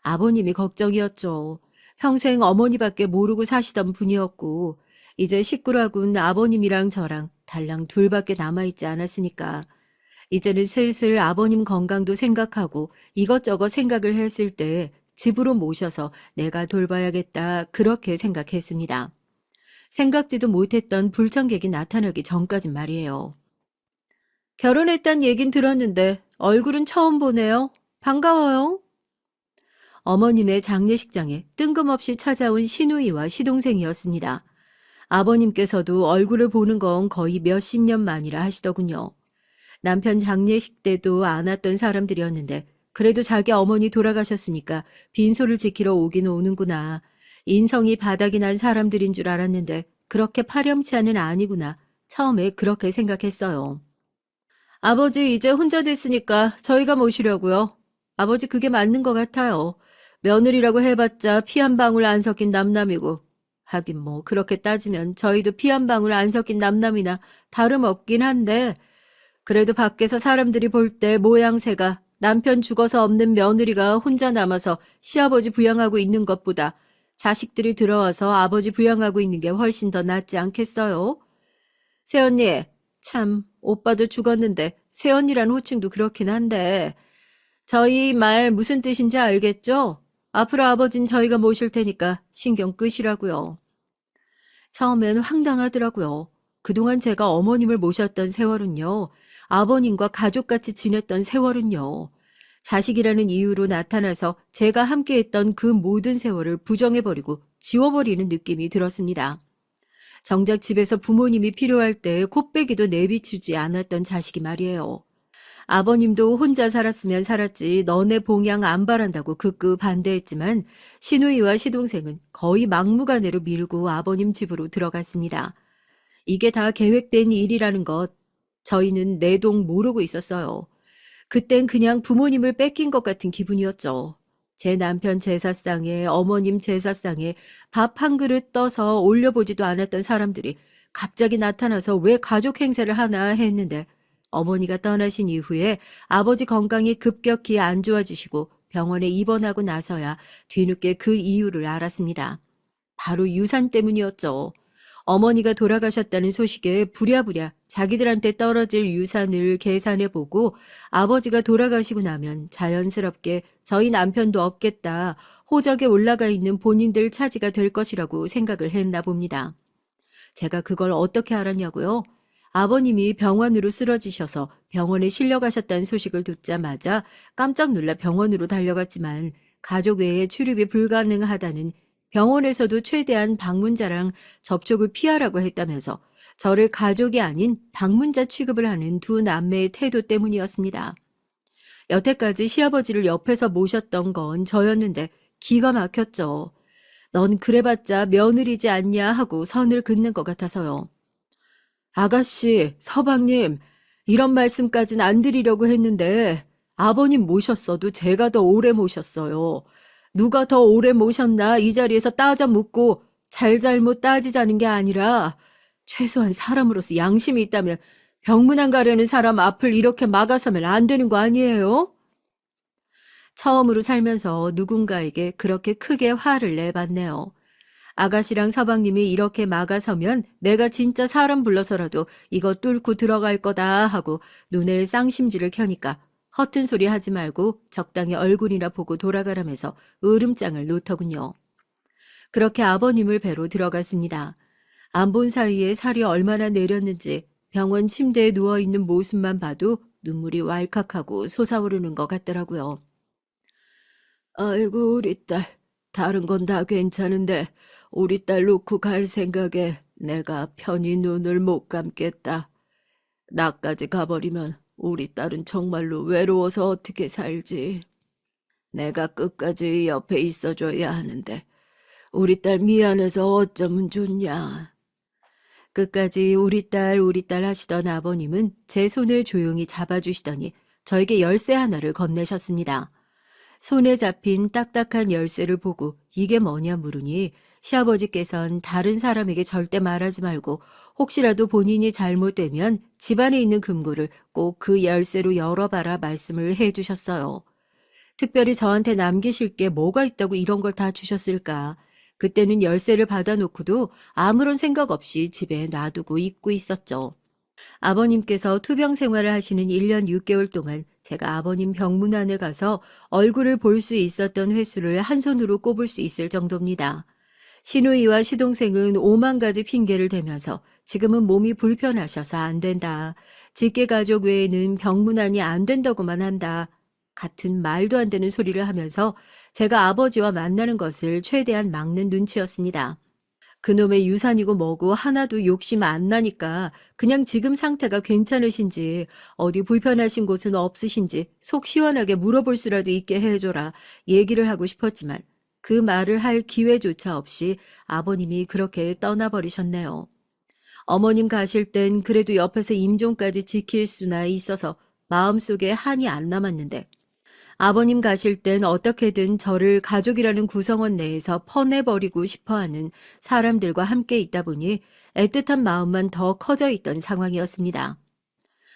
아버님이 걱정이었죠. 평생 어머니밖에 모르고 사시던 분이었고 이제 식구라곤 아버님이랑 저랑 달랑 둘밖에 남아있지 않았으니까 이제는 슬슬 아버님 건강도 생각하고 이것저것 생각을 했을 때 집으로 모셔서 내가 돌봐야겠다 그렇게 생각했습니다. 생각지도 못했던 불청객이 나타나기 전까진 말이에요. 결혼했단 얘긴 들었는데 얼굴은 처음 보네요. 반가워요. 어머님의 장례식장에 뜬금없이 찾아온 시누이와 시동생이었습니다. 아버님께서도 얼굴을 보는 건 거의 몇십 년 만이라 하시더군요. 남편 장례식 때도 안 왔던 사람들이었는데 그래도 자기 어머니 돌아가셨으니까 빈소를 지키러 오긴 오는구나. 인성이 바닥이 난 사람들인 줄 알았는데 그렇게 파렴치한은 아니구나. 처음에 그렇게 생각했어요. 아버지 이제 혼자 됐으니까 저희가 모시려고요. 아버지 그게 맞는 것 같아요. 며느리라고 해봤자 피 한 방울 안 섞인 남남이고 하긴 뭐 그렇게 따지면 저희도 피 한 방울 안 섞인 남남이나 다름없긴 한데 그래도 밖에서 사람들이 볼 때 모양새가 남편 죽어서 없는 며느리가 혼자 남아서 시아버지 부양하고 있는 것보다 자식들이 들어와서 아버지 부양하고 있는 게 훨씬 더 낫지 않겠어요? 새언니, 참 오빠도 죽었는데 새언니란 호칭도 그렇긴 한데 저희 말 무슨 뜻인지 알겠죠? 앞으로 아버진 저희가 모실 테니까 신경 끄시라고요. 처음엔 황당하더라고요. 그동안 제가 어머님을 모셨던 세월은요. 아버님과 가족같이 지냈던 세월은요. 자식이라는 이유로 나타나서 제가 함께했던 그 모든 세월을 부정해버리고 지워버리는 느낌이 들었습니다. 정작 집에서 부모님이 필요할 때 콧배기도 내비추지 않았던 자식이 말이에요. 아버님도 혼자 살았으면 살았지 너네 봉양 안 바란다고 극구 반대했지만 시누이와 시동생은 거의 막무가내로 밀고 아버님 집으로 들어갔습니다. 이게 다 계획된 일이라는 것 저희는 내동 모르고 있었어요. 그땐 그냥 부모님을 뺏긴 것 같은 기분이었죠. 제 남편 제사상에 어머님 제사상에 밥 한 그릇 떠서 올려보지도 않았던 사람들이 갑자기 나타나서 왜 가족 행세를 하나 했는데 어머니가 떠나신 이후에 아버지 건강이 급격히 안 좋아지시고 병원에 입원하고 나서야 뒤늦게 그 이유를 알았습니다. 바로 유산 때문이었죠. 어머니가 돌아가셨다는 소식에 부랴부랴 자기들한테 떨어질 유산을 계산해보고 아버지가 돌아가시고 나면 자연스럽게 저희 남편도 없겠다, 호적에 올라가 있는 본인들 차지가 될 것이라고 생각을 했나 봅니다. 제가 그걸 어떻게 알았냐고요? 아버님이 병원으로 쓰러지셔서 병원에 실려가셨다는 소식을 듣자마자 깜짝 놀라 병원으로 달려갔지만 가족 외에 출입이 불가능하다는, 병원에서도 최대한 방문자랑 접촉을 피하라고 했다면서 저를 가족이 아닌 방문자 취급을 하는 두 남매의 태도 때문이었습니다. 여태까지 시아버지를 옆에서 모셨던 건 저였는데 기가 막혔죠. 넌 그래봤자 며느리지 않냐 하고 선을 긋는 것 같아서요. 아가씨, 서방님, 이런 말씀까진 안 드리려고 했는데 아버님 모셨어도 제가 더 오래 모셨어요. 누가 더 오래 모셨나 이 자리에서 따져 묻고 잘잘못 따지자는 게 아니라 최소한 사람으로서 양심이 있다면 병문안 가려는 사람 앞을 이렇게 막아서면 안 되는 거 아니에요? 처음으로 살면서 누군가에게 그렇게 크게 화를 내봤네요. 아가씨랑 서방님이 이렇게 막아서면 내가 진짜 사람 불러서라도 이거 뚫고 들어갈 거다 하고 눈에 쌍심지를 켜니까 허튼 소리 하지 말고 적당히 얼굴이나 보고 돌아가라면서 으름장을 놓더군요. 그렇게 아버님을 뵈러 들어갔습니다. 안 본 사이에 살이 얼마나 내렸는지 병원 침대에 누워있는 모습만 봐도 눈물이 왈칵하고 솟아오르는 것 같더라고요. 아이고 우리 딸, 다른 건 다 괜찮은데 우리 딸 놓고 갈 생각에 내가 편히 눈을 못 감겠다. 나까지 가버리면 우리 딸은 정말로 외로워서 어떻게 살지. 내가 끝까지 옆에 있어줘야 하는데 우리 딸 미안해서 어쩌면 좋냐. 끝까지 우리 딸 하시던 아버님은 제 손을 조용히 잡아주시더니 저에게 열쇠 하나를 건네셨습니다. 손에 잡힌 딱딱한 열쇠를 보고 이게 뭐냐 물으니 시아버지께선 다른 사람에게 절대 말하지 말고 혹시라도 본인이 잘못되면 집안에 있는 금고를 꼭 그 열쇠로 열어봐라 말씀을 해주셨어요. 특별히 저한테 남기실 게 뭐가 있다고 이런 걸 다 주셨을까. 그때는 열쇠를 받아놓고도 아무런 생각 없이 집에 놔두고 잊고 있었죠. 아버님께서 투병 생활을 하시는 1년 6개월 동안 제가 아버님 병문안에 가서 얼굴을 볼 수 있었던 횟수를 한 손으로 꼽을 수 있을 정도입니다. 시누이와 시동생은 오만 가지 핑계를 대면서 지금은 몸이 불편하셔서 안 된다. 직계 가족 외에는 병문안이 안 된다고만 한다. 같은 말도 안 되는 소리를 하면서 제가 아버지와 만나는 것을 최대한 막는 눈치였습니다. 그놈의 유산이고 뭐고 하나도 욕심 안 나니까 그냥 지금 상태가 괜찮으신지 어디 불편하신 곳은 없으신지 속 시원하게 물어볼 수라도 있게 해줘라 얘기를 하고 싶었지만 그 말을 할 기회조차 없이 아버님이 그렇게 떠나버리셨네요. 어머님 가실 땐 그래도 옆에서 임종까지 지킬 수나 있어서 마음속에 한이 안 남았는데 아버님 가실 땐 어떻게든 저를 가족이라는 구성원 내에서 퍼내버리고 싶어하는 사람들과 함께 있다 보니 애틋한 마음만 더 커져 있던 상황이었습니다.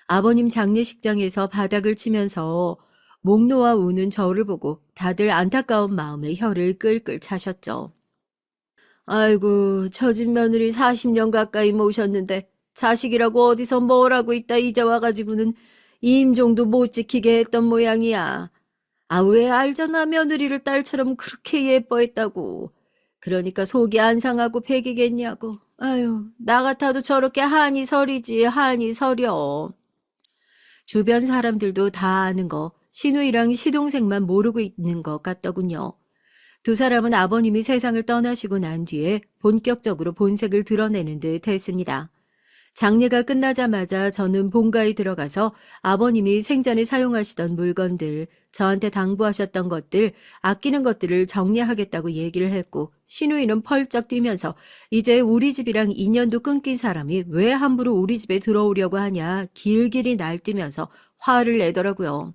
아버님 장례식장에서 바닥을 치면서 목 놓아 우는 저를 보고 다들 안타까운 마음에 혀를 끌끌 차셨죠. 아이고, 처진 며느리 40년 가까이 모셨는데 자식이라고 어디서 뭘 하고 있다 이제 와가지고는 임종도 못 지키게 했던 모양이야. 아, 왜 알잖아. 며느리를 딸처럼 그렇게 예뻐했다고. 그러니까 속이 안 상하고 배기겠냐고. 아유, 나 같아도 저렇게 한이 서리지, 한이 서려. 주변 사람들도 다 아는 거, 시누이랑 시동생만 모르고 있는 것 같더군요. 두 사람은 아버님이 세상을 떠나시고 난 뒤에 본격적으로 본색을 드러내는 듯 했습니다. 장례가 끝나자마자 저는 본가에 들어가서 아버님이 생전에 사용하시던 물건들, 저한테 당부하셨던 것들, 아끼는 것들을 정리하겠다고 얘기를 했고 시누이는 펄쩍 뛰면서 이제 우리 집이랑 인연도 끊긴 사람이 왜 함부로 우리 집에 들어오려고 하냐 길길이 날뛰면서 화를 내더라고요.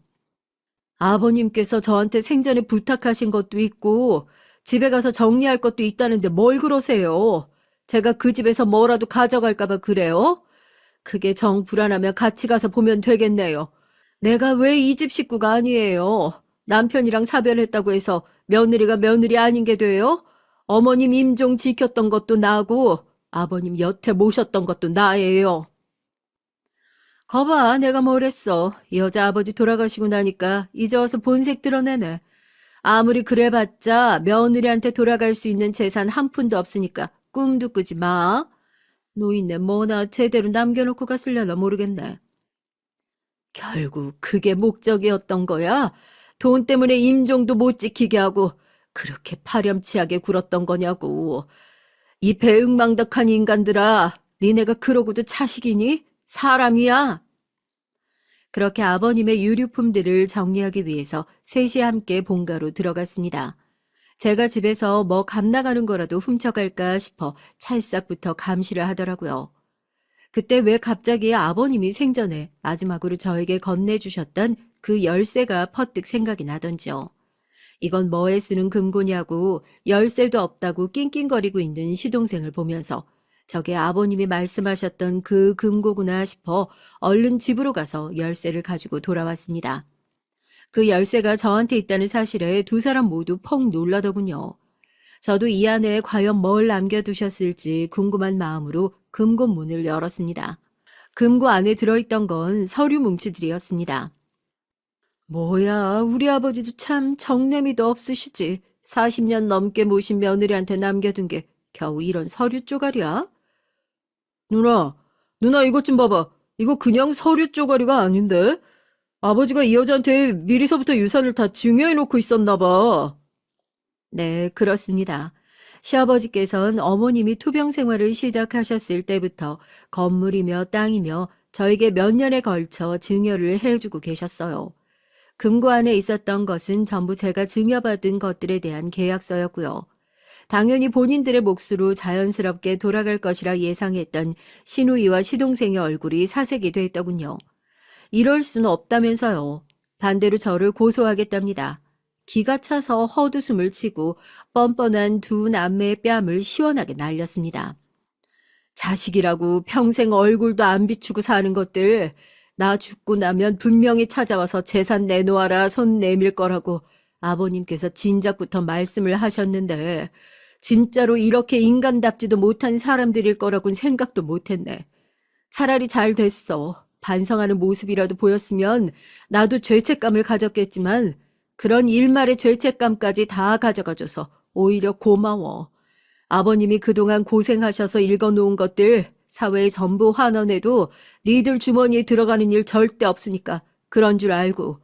아버님께서 저한테 생전에 부탁하신 것도 있고 집에 가서 정리할 것도 있다는데 뭘 그러세요? 제가 그 집에서 뭐라도 가져갈까 봐 그래요? 그게 정 불안하면 같이 가서 보면 되겠네요. 내가 왜 이 집 식구가 아니에요? 남편이랑 사별했다고 해서 며느리가 며느리 아닌 게 돼요? 어머님 임종 지켰던 것도 나고 아버님 여태 모셨던 것도 나예요. 거봐, 내가 뭘 했어. 이 여자 아버지 돌아가시고 나니까 이제 와서 본색 드러내네. 아무리 그래봤자 며느리한테 돌아갈 수 있는 재산 한 푼도 없으니까 꿈도 꾸지 마. 노인네 뭐나 제대로 남겨놓고 갔으려나 모르겠네. 결국 그게 목적이었던 거야? 돈 때문에 임종도 못 지키게 하고 그렇게 파렴치하게 굴었던 거냐고. 이 배은망덕한 인간들아, 니네가 그러고도 자식이니? 사람이야? 그렇게 아버님의 유류품들을 정리하기 위해서 셋이 함께 본가로 들어갔습니다. 제가 집에서 뭐 감나가는 거라도 훔쳐갈까 싶어 찰싹부터 감시를 하더라고요. 그때 왜 갑자기 아버님이 생전에 마지막으로 저에게 건네주셨던 그 열쇠가 퍼뜩 생각이 나던지요. 이건 뭐에 쓰는 금고냐고 열쇠도 없다고 낑낑거리고 있는 시동생을 보면서 저게 아버님이 말씀하셨던 그 금고구나 싶어 얼른 집으로 가서 열쇠를 가지고 돌아왔습니다. 그 열쇠가 저한테 있다는 사실에 두 사람 모두 펑 놀라더군요. 저도 이 안에 과연 뭘 남겨두셨을지 궁금한 마음으로 금고 문을 열었습니다. 금고 안에 들어있던 건 서류 뭉치들이었습니다. 뭐야, 우리 아버지도 참 정내미도 없으시지. 40년 넘게 모신 며느리한테 남겨둔 게 겨우 이런 서류 쪼가리야? 누나 이것 좀 봐봐. 이거 그냥 서류 쪼가리가 아닌데? 아버지가 이 여자한테 미리서부터 유산을 다 증여해놓고 있었나 봐. 네, 그렇습니다. 시아버지께서는 어머님이 투병 생활을 시작하셨을 때부터 건물이며 땅이며 저에게 몇 년에 걸쳐 증여를 해주고 계셨어요. 금고 안에 있었던 것은 전부 제가 증여받은 것들에 대한 계약서였고요. 당연히 본인들의 몫으로 자연스럽게 돌아갈 것이라 예상했던 시누이와 시동생의 얼굴이 사색이 됐더군요. 이럴 수는 없다면서요. 반대로 저를 고소하겠답니다. 기가 차서 헛웃음을 치고 뻔뻔한 두 남매의 뺨을 시원하게 날렸습니다. 자식이라고 평생 얼굴도 안 비추고 사는 것들, 나 죽고 나면 분명히 찾아와서 재산 내놓아라 손 내밀 거라고 아버님께서 진작부터 말씀을 하셨는데 진짜로 이렇게 인간답지도 못한 사람들일 거라고는 생각도 못했네. 차라리 잘 됐어. 반성하는 모습이라도 보였으면 나도 죄책감을 가졌겠지만 그런 일말의 죄책감까지 다 가져가줘서 오히려 고마워. 아버님이 그동안 고생하셔서 읽어놓은 것들 사회에 전부 환원해도 니들 주머니에 들어가는 일 절대 없으니까 그런 줄 알고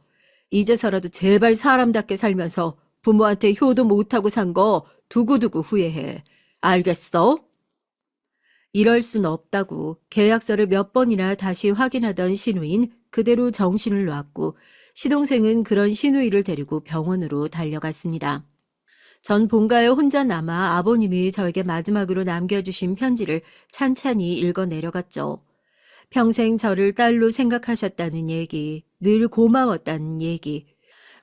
이제서라도 제발 사람답게 살면서 부모한테 효도 못하고 산 거 두고두고 후회해. 알겠어? 이럴 순 없다고 계약서를 몇 번이나 다시 확인하던 시누인 그대로 정신을 놨고 시동생은 그런 시누이를 데리고 병원으로 달려갔습니다. 전 본가에 혼자 남아 아버님이 저에게 마지막으로 남겨주신 편지를 찬찬히 읽어 내려갔죠. 평생 저를 딸로 생각하셨다는 얘기, 늘 고마웠다는 얘기,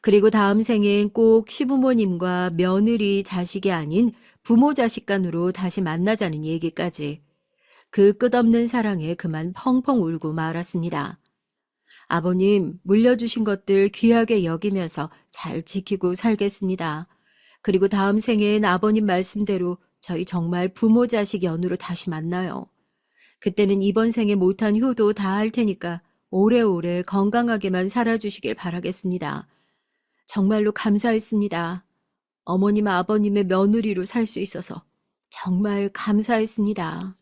그리고 다음 생엔 꼭 시부모님과 며느리 자식이 아닌 부모 자식 간으로 다시 만나자는 얘기까지. 그 끝없는 사랑에 그만 펑펑 울고 말았습니다. 아버님, 물려주신 것들 귀하게 여기면서 잘 지키고 살겠습니다. 그리고 다음 생엔 아버님 말씀대로 저희 정말 부모 자식 연으로 다시 만나요. 그때는 이번 생에 못한 효도 다 할 테니까 오래오래 건강하게만 살아주시길 바라겠습니다. 정말로 감사했습니다. 어머님 아버님의 며느리로 살 수 있어서 정말 감사했습니다.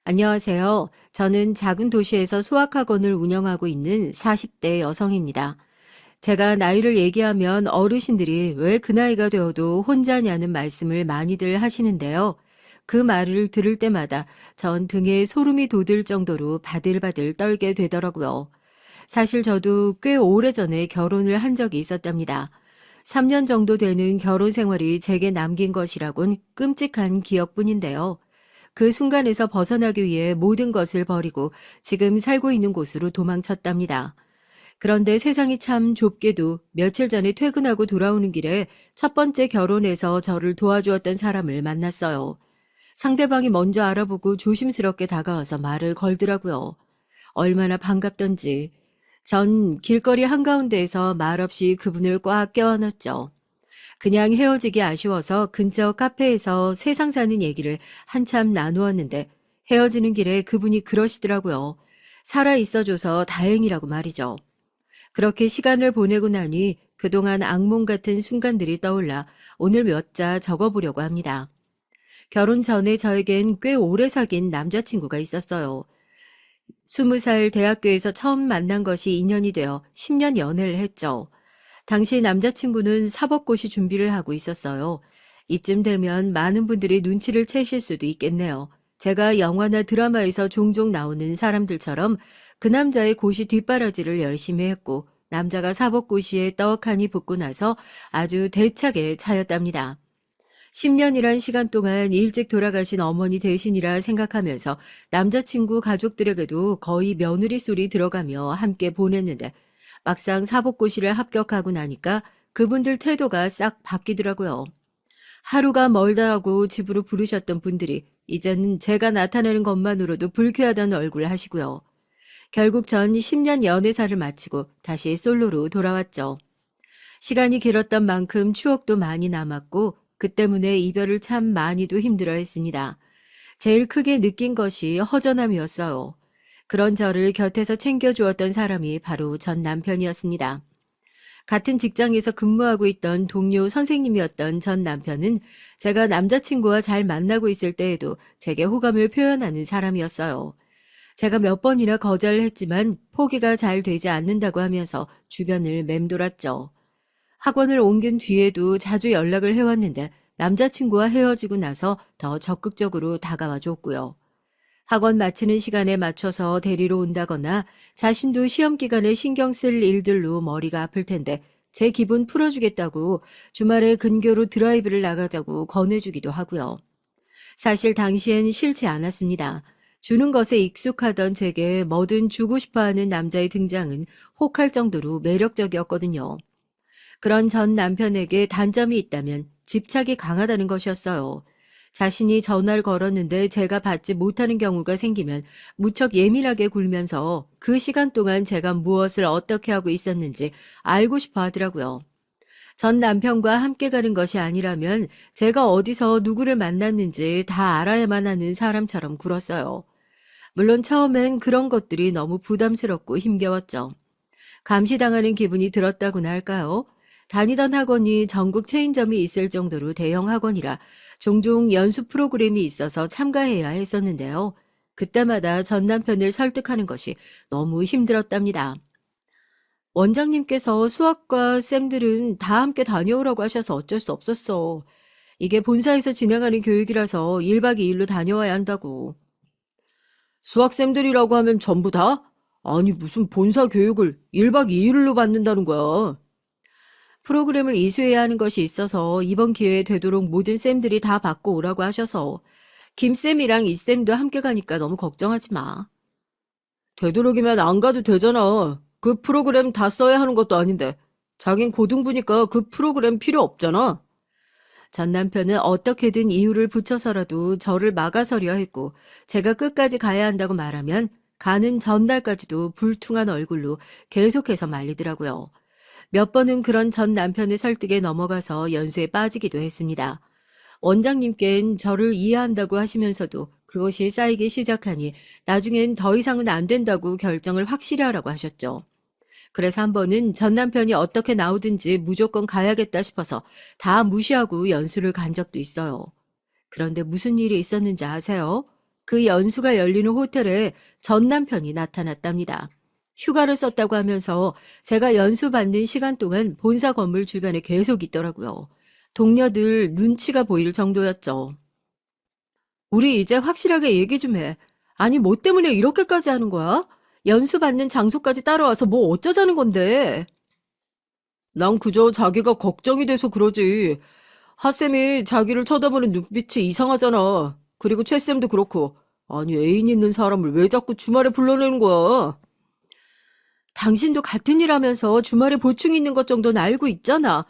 안녕하세요. 저는 작은 도시에서 수학학원을 운영하고 있는 40대 여성입니다. 제가 나이를 얘기하면 어르신들이 왜 그 나이가 되어도 혼자냐는 말씀을 많이들 하시는데요. 그 말을 들을 때마다 전 등에 소름이 돋을 정도로 바들바들 떨게 되더라고요. 사실 저도 꽤 오래전에 결혼을 한 적이 있었답니다. 3년 정도 되는 결혼 생활이 제게 남긴 것이라곤 끔찍한 기억뿐인데요. 그 순간에서 벗어나기 위해 모든 것을 버리고 지금 살고 있는 곳으로 도망쳤답니다. 그런데 세상이 참 좁게도 며칠 전에 퇴근하고 돌아오는 길에 첫 번째 결혼에서 저를 도와주었던 사람을 만났어요. 상대방이 먼저 알아보고 조심스럽게 다가와서 말을 걸더라고요. 얼마나 반갑던지. 전 길거리 한가운데에서 말없이 그분을 꽉 껴안았죠. 그냥 헤어지기 아쉬워서 근처 카페에서 세상 사는 얘기를 한참 나누었는데 헤어지는 길에 그분이 그러시더라고요. 살아 있어줘서 다행이라고 말이죠. 그렇게 시간을 보내고 나니 그동안 악몽 같은 순간들이 떠올라 오늘 몇 자 적어보려고 합니다. 결혼 전에 저에겐 꽤 오래 사귄 남자친구가 있었어요. 20살 대학교에서 처음 만난 것이 인연이 되어 10년 연애를 했죠. 당시 남자친구는 사법고시 준비를 하고 있었어요. 이쯤 되면 많은 분들이 눈치를 채실 수도 있겠네요. 제가 영화나 드라마에서 종종 나오는 사람들처럼 그 남자의 고시 뒷바라지를 열심히 했고 남자가 사법고시에 떡하니 붙고 나서 아주 대차게 차였답니다. 10년이란 시간 동안 일찍 돌아가신 어머니 대신이라 생각하면서 남자친구 가족들에게도 거의 며느리 소리 들어가며 함께 보냈는데 막상 사법고시를 합격하고 나니까 그분들 태도가 싹 바뀌더라고요. 하루가 멀다 하고 집으로 부르셨던 분들이 이제는 제가 나타나는 것만으로도 불쾌하다는 얼굴을 하시고요. 결국 전 10년 연애사를 마치고 다시 솔로로 돌아왔죠. 시간이 길었던 만큼 추억도 많이 남았고 그 때문에 이별을 참 많이도 힘들어했습니다. 제일 크게 느낀 것이 허전함이었어요. 그런 저를 곁에서 챙겨주었던 사람이 바로 전 남편이었습니다. 같은 직장에서 근무하고 있던 동료 선생님이었던 전 남편은 제가 남자친구와 잘 만나고 있을 때에도 제게 호감을 표현하는 사람이었어요. 제가 몇 번이나 거절을 했지만 포기가 잘 되지 않는다고 하면서 주변을 맴돌았죠. 학원을 옮긴 뒤에도 자주 연락을 해왔는데 남자친구와 헤어지고 나서 더 적극적으로 다가와 줬고요. 학원 마치는 시간에 맞춰서 데리러 온다거나 자신도 시험 기간에 신경 쓸 일들로 머리가 아플 텐데 제 기분 풀어주겠다고 주말에 근교로 드라이브를 나가자고 권해주기도 하고요. 사실 당시엔 싫지 않았습니다. 주는 것에 익숙하던 제게 뭐든 주고 싶어하는 남자의 등장은 혹할 정도로 매력적이었거든요. 그런 전 남편에게 단점이 있다면 집착이 강하다는 것이었어요. 자신이 전화를 걸었는데 제가 받지 못하는 경우가 생기면 무척 예민하게 굴면서 그 시간 동안 제가 무엇을 어떻게 하고 있었는지 알고 싶어 하더라고요. 전 남편과 함께 가는 것이 아니라면 제가 어디서 누구를 만났는지 다 알아야만 하는 사람처럼 굴었어요. 물론 처음엔 그런 것들이 너무 부담스럽고 힘겨웠죠. 감시당하는 기분이 들었다고나 할까요? 다니던 학원이 전국 체인점이 있을 정도로 대형 학원이라 종종 연수 프로그램이 있어서 참가해야 했었는데요. 그때마다 전 남편을 설득하는 것이 너무 힘들었답니다. 원장님께서 수학과 쌤들은 다 함께 다녀오라고 하셔서 어쩔 수 없었어. 이게 본사에서 진행하는 교육이라서 1박 2일로 다녀와야 한다고. 수학쌤들이라고 하면 전부 다? 아니 무슨 본사 교육을 1박 2일로 받는다는 거야. 프로그램을 이수해야 하는 것이 있어서 이번 기회에 되도록 모든 쌤들이 다 받고 오라고 하셔서 김쌤이랑 이쌤도 함께 가니까 너무 걱정하지 마. 되도록이면 안 가도 되잖아. 그 프로그램 다 써야 하는 것도 아닌데. 자긴 고등부니까 그 프로그램 필요 없잖아. 전 남편은 어떻게든 이유를 붙여서라도 저를 막아서려 했고 제가 끝까지 가야 한다고 말하면 가는 전날까지도 불퉁한 얼굴로 계속해서 말리더라고요. 몇 번은 그런 전 남편의 설득에 넘어가서 연수에 빠지기도 했습니다. 원장님께는 저를 이해한다고 하시면서도 그것이 쌓이기 시작하니 나중엔 더 이상은 안 된다고 결정을 확실히 하라고 하셨죠. 그래서 한 번은 전 남편이 어떻게 나오든지 무조건 가야겠다 싶어서 다 무시하고 연수를 간 적도 있어요. 그런데 무슨 일이 있었는지 아세요? 그 연수가 열리는 호텔에 전 남편이 나타났답니다. 휴가를 썼다고 하면서 제가 연수 받는 시간 동안 본사 건물 주변에 계속 있더라고요. 동료들 눈치가 보일 정도였죠. 우리 이제 확실하게 얘기 좀 해. 아니 뭐 때문에 이렇게까지 하는 거야? 연수 받는 장소까지 따라와서 뭐 어쩌자는 건데. 난 그저 자기가 걱정이 돼서 그러지. 하쌤이 자기를 쳐다보는 눈빛이 이상하잖아. 그리고 최쌤도 그렇고. 아니 애인 있는 사람을 왜 자꾸 주말에 불러내는 거야? 당신도 같은 일 하면서 주말에 보충이 있는 것 정도는 알고 있잖아.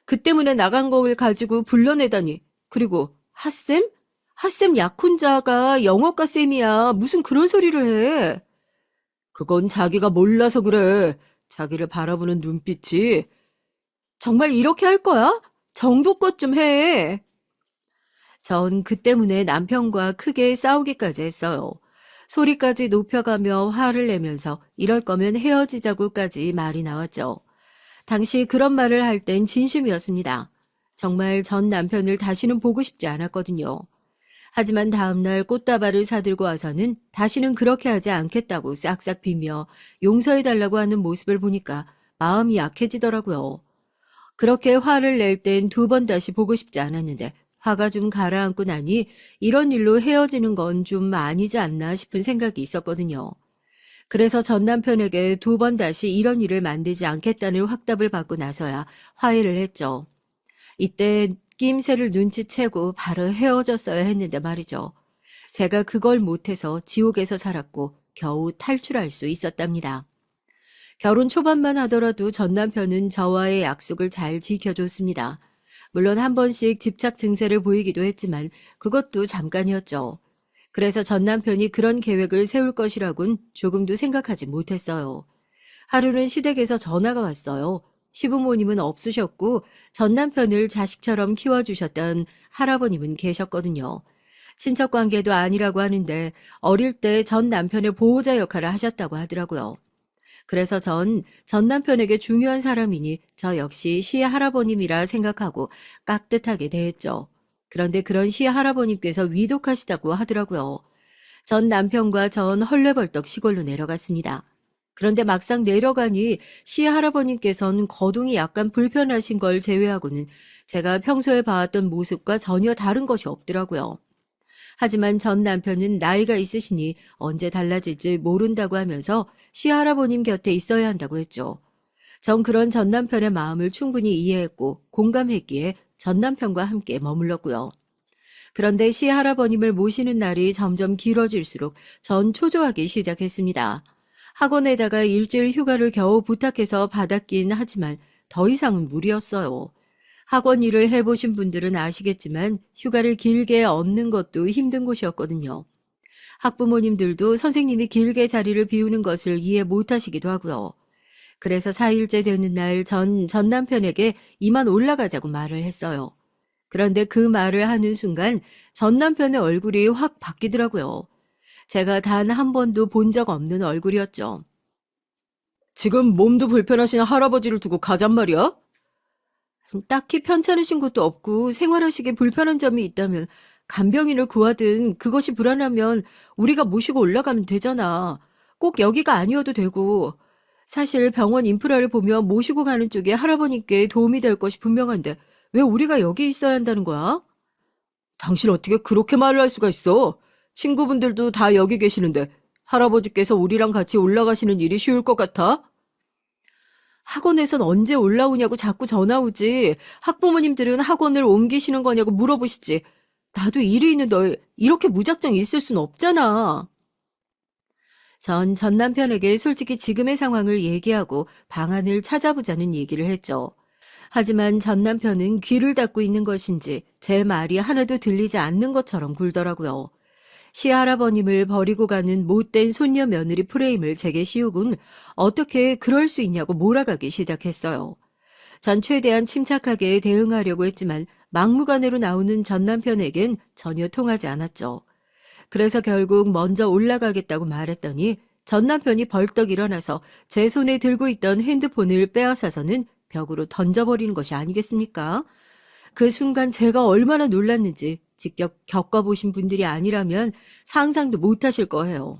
그 때문에 나간 걸 가지고 불러내다니. 그리고 하쌤? 하쌤 약혼자가 영어과 쌤이야. 무슨 그런 소리를 해. 그건 자기가 몰라서 그래. 자기를 바라보는 눈빛이. 정말 이렇게 할 거야? 정도껏 좀 해. 전 그 때문에 남편과 크게 싸우기까지 했어요. 소리까지 높여가며 화를 내면서 이럴 거면 헤어지자고까지 말이 나왔죠. 당시 그런 말을 할 땐 진심이었습니다. 정말 전 남편을 다시는 보고 싶지 않았거든요. 하지만 다음날 꽃다발을 사들고 와서는 다시는 그렇게 하지 않겠다고 싹싹 비며 용서해달라고 하는 모습을 보니까 마음이 약해지더라고요. 그렇게 화를 낼 땐 두 번 다시 보고 싶지 않았는데 화가 좀 가라앉고 나니 이런 일로 헤어지는 건 좀 아니지 않나 싶은 생각이 있었거든요. 그래서 전 남편에게 두 번 다시 이런 일을 만들지 않겠다는 확답을 받고 나서야 화해를 했죠. 이때 낌새를 눈치채고 바로 헤어졌어야 했는데 말이죠. 제가 그걸 못해서 지옥에서 살았고 겨우 탈출할 수 있었답니다. 결혼 초반만 하더라도 전 남편은 저와의 약속을 잘 지켜줬습니다. 물론 한 번씩 집착 증세를 보이기도 했지만 그것도 잠깐이었죠. 그래서 전 남편이 그런 계획을 세울 것이라곤 조금도 생각하지 못했어요. 하루는 시댁에서 전화가 왔어요. 시부모님은 없으셨고 전 남편을 자식처럼 키워주셨던 할아버님은 계셨거든요. 친척 관계도 아니라고 하는데 어릴 때 전 남편의 보호자 역할을 하셨다고 하더라고요. 그래서 전 남편에게 중요한 사람이니 저 역시 시할아버님이라 생각하고 깍듯하게 대했죠. 그런데 그런 시할아버님께서 위독하시다고 하더라고요. 전 남편과 전 헐레벌떡 시골로 내려갔습니다. 그런데 막상 내려가니 시할아버님께서는 거동이 약간 불편하신 걸 제외하고는 제가 평소에 봐왔던 모습과 전혀 다른 것이 없더라고요. 하지만 전 남편은 나이가 있으시니 언제 달라질지 모른다고 하면서 시할아버님 곁에 있어야 한다고 했죠. 전 그런 전 남편의 마음을 충분히 이해했고 공감했기에 전 남편과 함께 머물렀고요. 그런데 시할아버님을 모시는 날이 점점 길어질수록 전 초조하기 시작했습니다. 학원에다가 일주일 휴가를 겨우 부탁해서 받았긴 하지만 더 이상은 무리였어요. 학원 일을 해보신 분들은 아시겠지만 휴가를 길게 얻는 것도 힘든 곳이었거든요. 학부모님들도 선생님이 길게 자리를 비우는 것을 이해 못하시기도 하고요. 그래서 4일째 되는 날 전 남편에게 이만 올라가자고 말을 했어요. 그런데 그 말을 하는 순간 전 남편의 얼굴이 확 바뀌더라고요. 제가 단 한 번도 본 적 없는 얼굴이었죠. 지금 몸도 불편하신 할아버지를 두고 가잔 말이야? 딱히 편찮으신 것도 없고 생활하시기에 불편한 점이 있다면 간병인을 구하든 그것이 불안하면 우리가 모시고 올라가면 되잖아. 꼭 여기가 아니어도 되고. 사실 병원 인프라를 보며 모시고 가는 쪽에 할아버님께 도움이 될 것이 분명한데 왜 우리가 여기 있어야 한다는 거야? 당신 어떻게 그렇게 말을 할 수가 있어? 친구분들도 다 여기 계시는데 할아버지께서 우리랑 같이 올라가시는 일이 쉬울 것 같아? 학원에선 언제 올라오냐고 자꾸 전화 오지. 학부모님들은 학원을 옮기시는 거냐고 물어보시지. 나도 일이 있는 널 이렇게 무작정 있을 순 없잖아. 전 남편에게 솔직히 지금의 상황을 얘기하고 방안을 찾아보자는 얘기를 했죠. 하지만 전 남편은 귀를 닫고 있는 것인지 제 말이 하나도 들리지 않는 것처럼 굴더라고요. 시할아버님을 버리고 가는 못된 손녀 며느리 프레임을 제게 씌우곤 어떻게 그럴 수 있냐고 몰아가기 시작했어요. 전 최대한 침착하게 대응하려고 했지만 막무가내로 나오는 전 남편에겐 전혀 통하지 않았죠. 그래서 결국 먼저 올라가겠다고 말했더니 전 남편이 벌떡 일어나서 제 손에 들고 있던 핸드폰을 빼앗아서는 벽으로 던져버리는 것이 아니겠습니까? 그 순간 제가 얼마나 놀랐는지 직접 겪어보신 분들이 아니라면 상상도 못하실 거예요.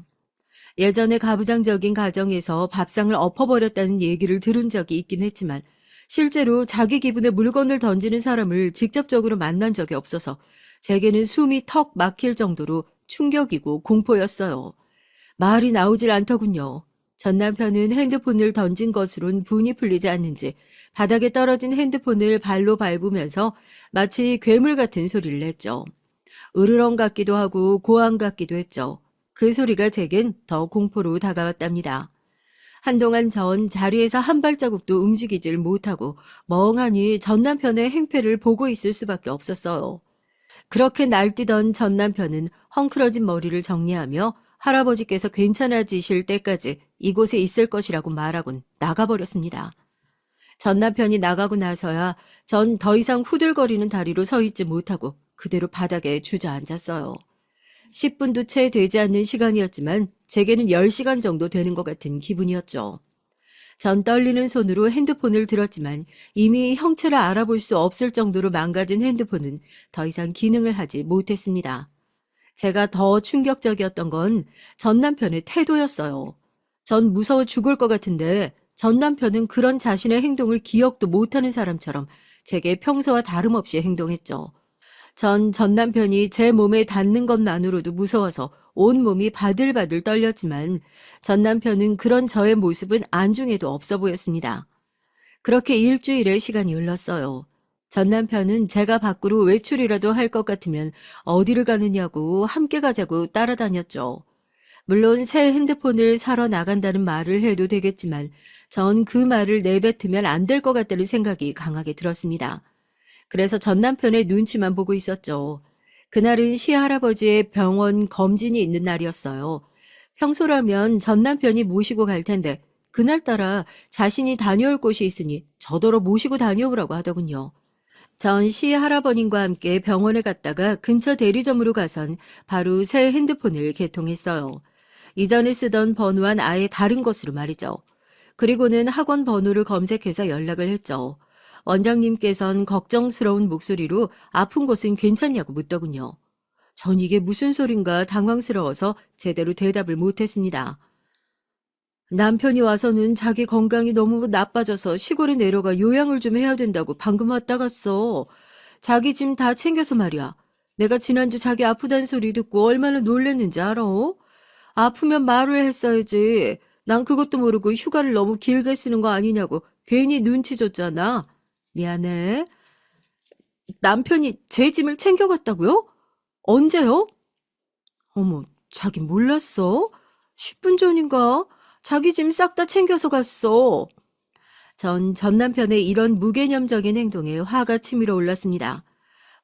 예전에 가부장적인 가정에서 밥상을 엎어버렸다는 얘기를 들은 적이 있긴 했지만 실제로 자기 기분에 물건을 던지는 사람을 직접적으로 만난 적이 없어서 제게는 숨이 턱 막힐 정도로 충격이고 공포였어요. 말이 나오질 않더군요. 전 남편은 핸드폰을 던진 것으론 분이 풀리지 않는지 바닥에 떨어진 핸드폰을 발로 밟으면서 마치 괴물 같은 소리를 냈죠. 으르렁 같기도 하고 고함 같기도 했죠. 그 소리가 제겐 더 공포로 다가왔답니다. 한동안 전 자리에서 한 발자국도 움직이질 못하고 멍하니 전 남편의 행패를 보고 있을 수밖에 없었어요. 그렇게 날뛰던 전 남편은 헝클어진 머리를 정리하며 할아버지께서 괜찮아지실 때까지 이곳에 있을 것이라고 말하곤 나가버렸습니다. 전 남편이 나가고 나서야 전 더 이상 후들거리는 다리로 서 있지 못하고 그대로 바닥에 주저앉았어요. 10분도 채 되지 않는 시간이었지만 제게는 10시간 정도 되는 것 같은 기분이었죠. 전 떨리는 손으로 핸드폰을 들었지만 이미 형체를 알아볼 수 없을 정도로 망가진 핸드폰은 더 이상 기능을 하지 못했습니다. 제가 더 충격적이었던 건 전 남편의 태도였어요. 전 무서워 죽을 것 같은데 전 남편은 그런 자신의 행동을 기억도 못하는 사람처럼 제게 평소와 다름없이 행동했죠. 전 남편이 제 몸에 닿는 것만으로도 무서워서 온몸이 바들바들 떨렸지만 전 남편은 그런 저의 모습은 안중에도 없어 보였습니다. 그렇게 일주일의 시간이 흘렀어요. 전 남편은 제가 밖으로 외출이라도 할 것 같으면 어디를 가느냐고 함께 가자고 따라다녔죠. 물론 새 핸드폰을 사러 나간다는 말을 해도 되겠지만 전 그 말을 내뱉으면 안 될 것 같다는 생각이 강하게 들었습니다. 그래서 전 남편의 눈치만 보고 있었죠. 그날은 시할아버지의 병원 검진이 있는 날이었어요. 평소라면 전 남편이 모시고 갈 텐데 그날따라 자신이 다녀올 곳이 있으니 저더러 모시고 다녀오라고 하더군요. 전 시할아버님과 함께 병원에 갔다가 근처 대리점으로 가선 바로 새 핸드폰을 개통했어요. 이전에 쓰던 번호와는 아예 다른 것으로 말이죠. 그리고는 학원 번호를 검색해서 연락을 했죠. 원장님께선 걱정스러운 목소리로 아픈 곳은 괜찮냐고 묻더군요. 전 이게 무슨 소린가 당황스러워서 제대로 대답을 못했습니다. 남편이 와서는 자기 건강이 너무 나빠져서 시골에 내려가 요양을 좀 해야 된다고 방금 왔다 갔어. 자기 짐 다 챙겨서 말이야. 내가 지난주 자기 아프다는 소리 듣고 얼마나 놀랬는지 알아? 아프면 말을 했어야지. 난 그것도 모르고 휴가를 너무 길게 쓰는 거 아니냐고 괜히 눈치 줬잖아. 미안해. 남편이 제 짐을 챙겨갔다고요? 언제요? 어머, 자기 몰랐어? 10분 전인가? 자기 짐 싹 다 챙겨서 갔어. 전 남편의 이런 무개념적인 행동에 화가 치밀어 올랐습니다.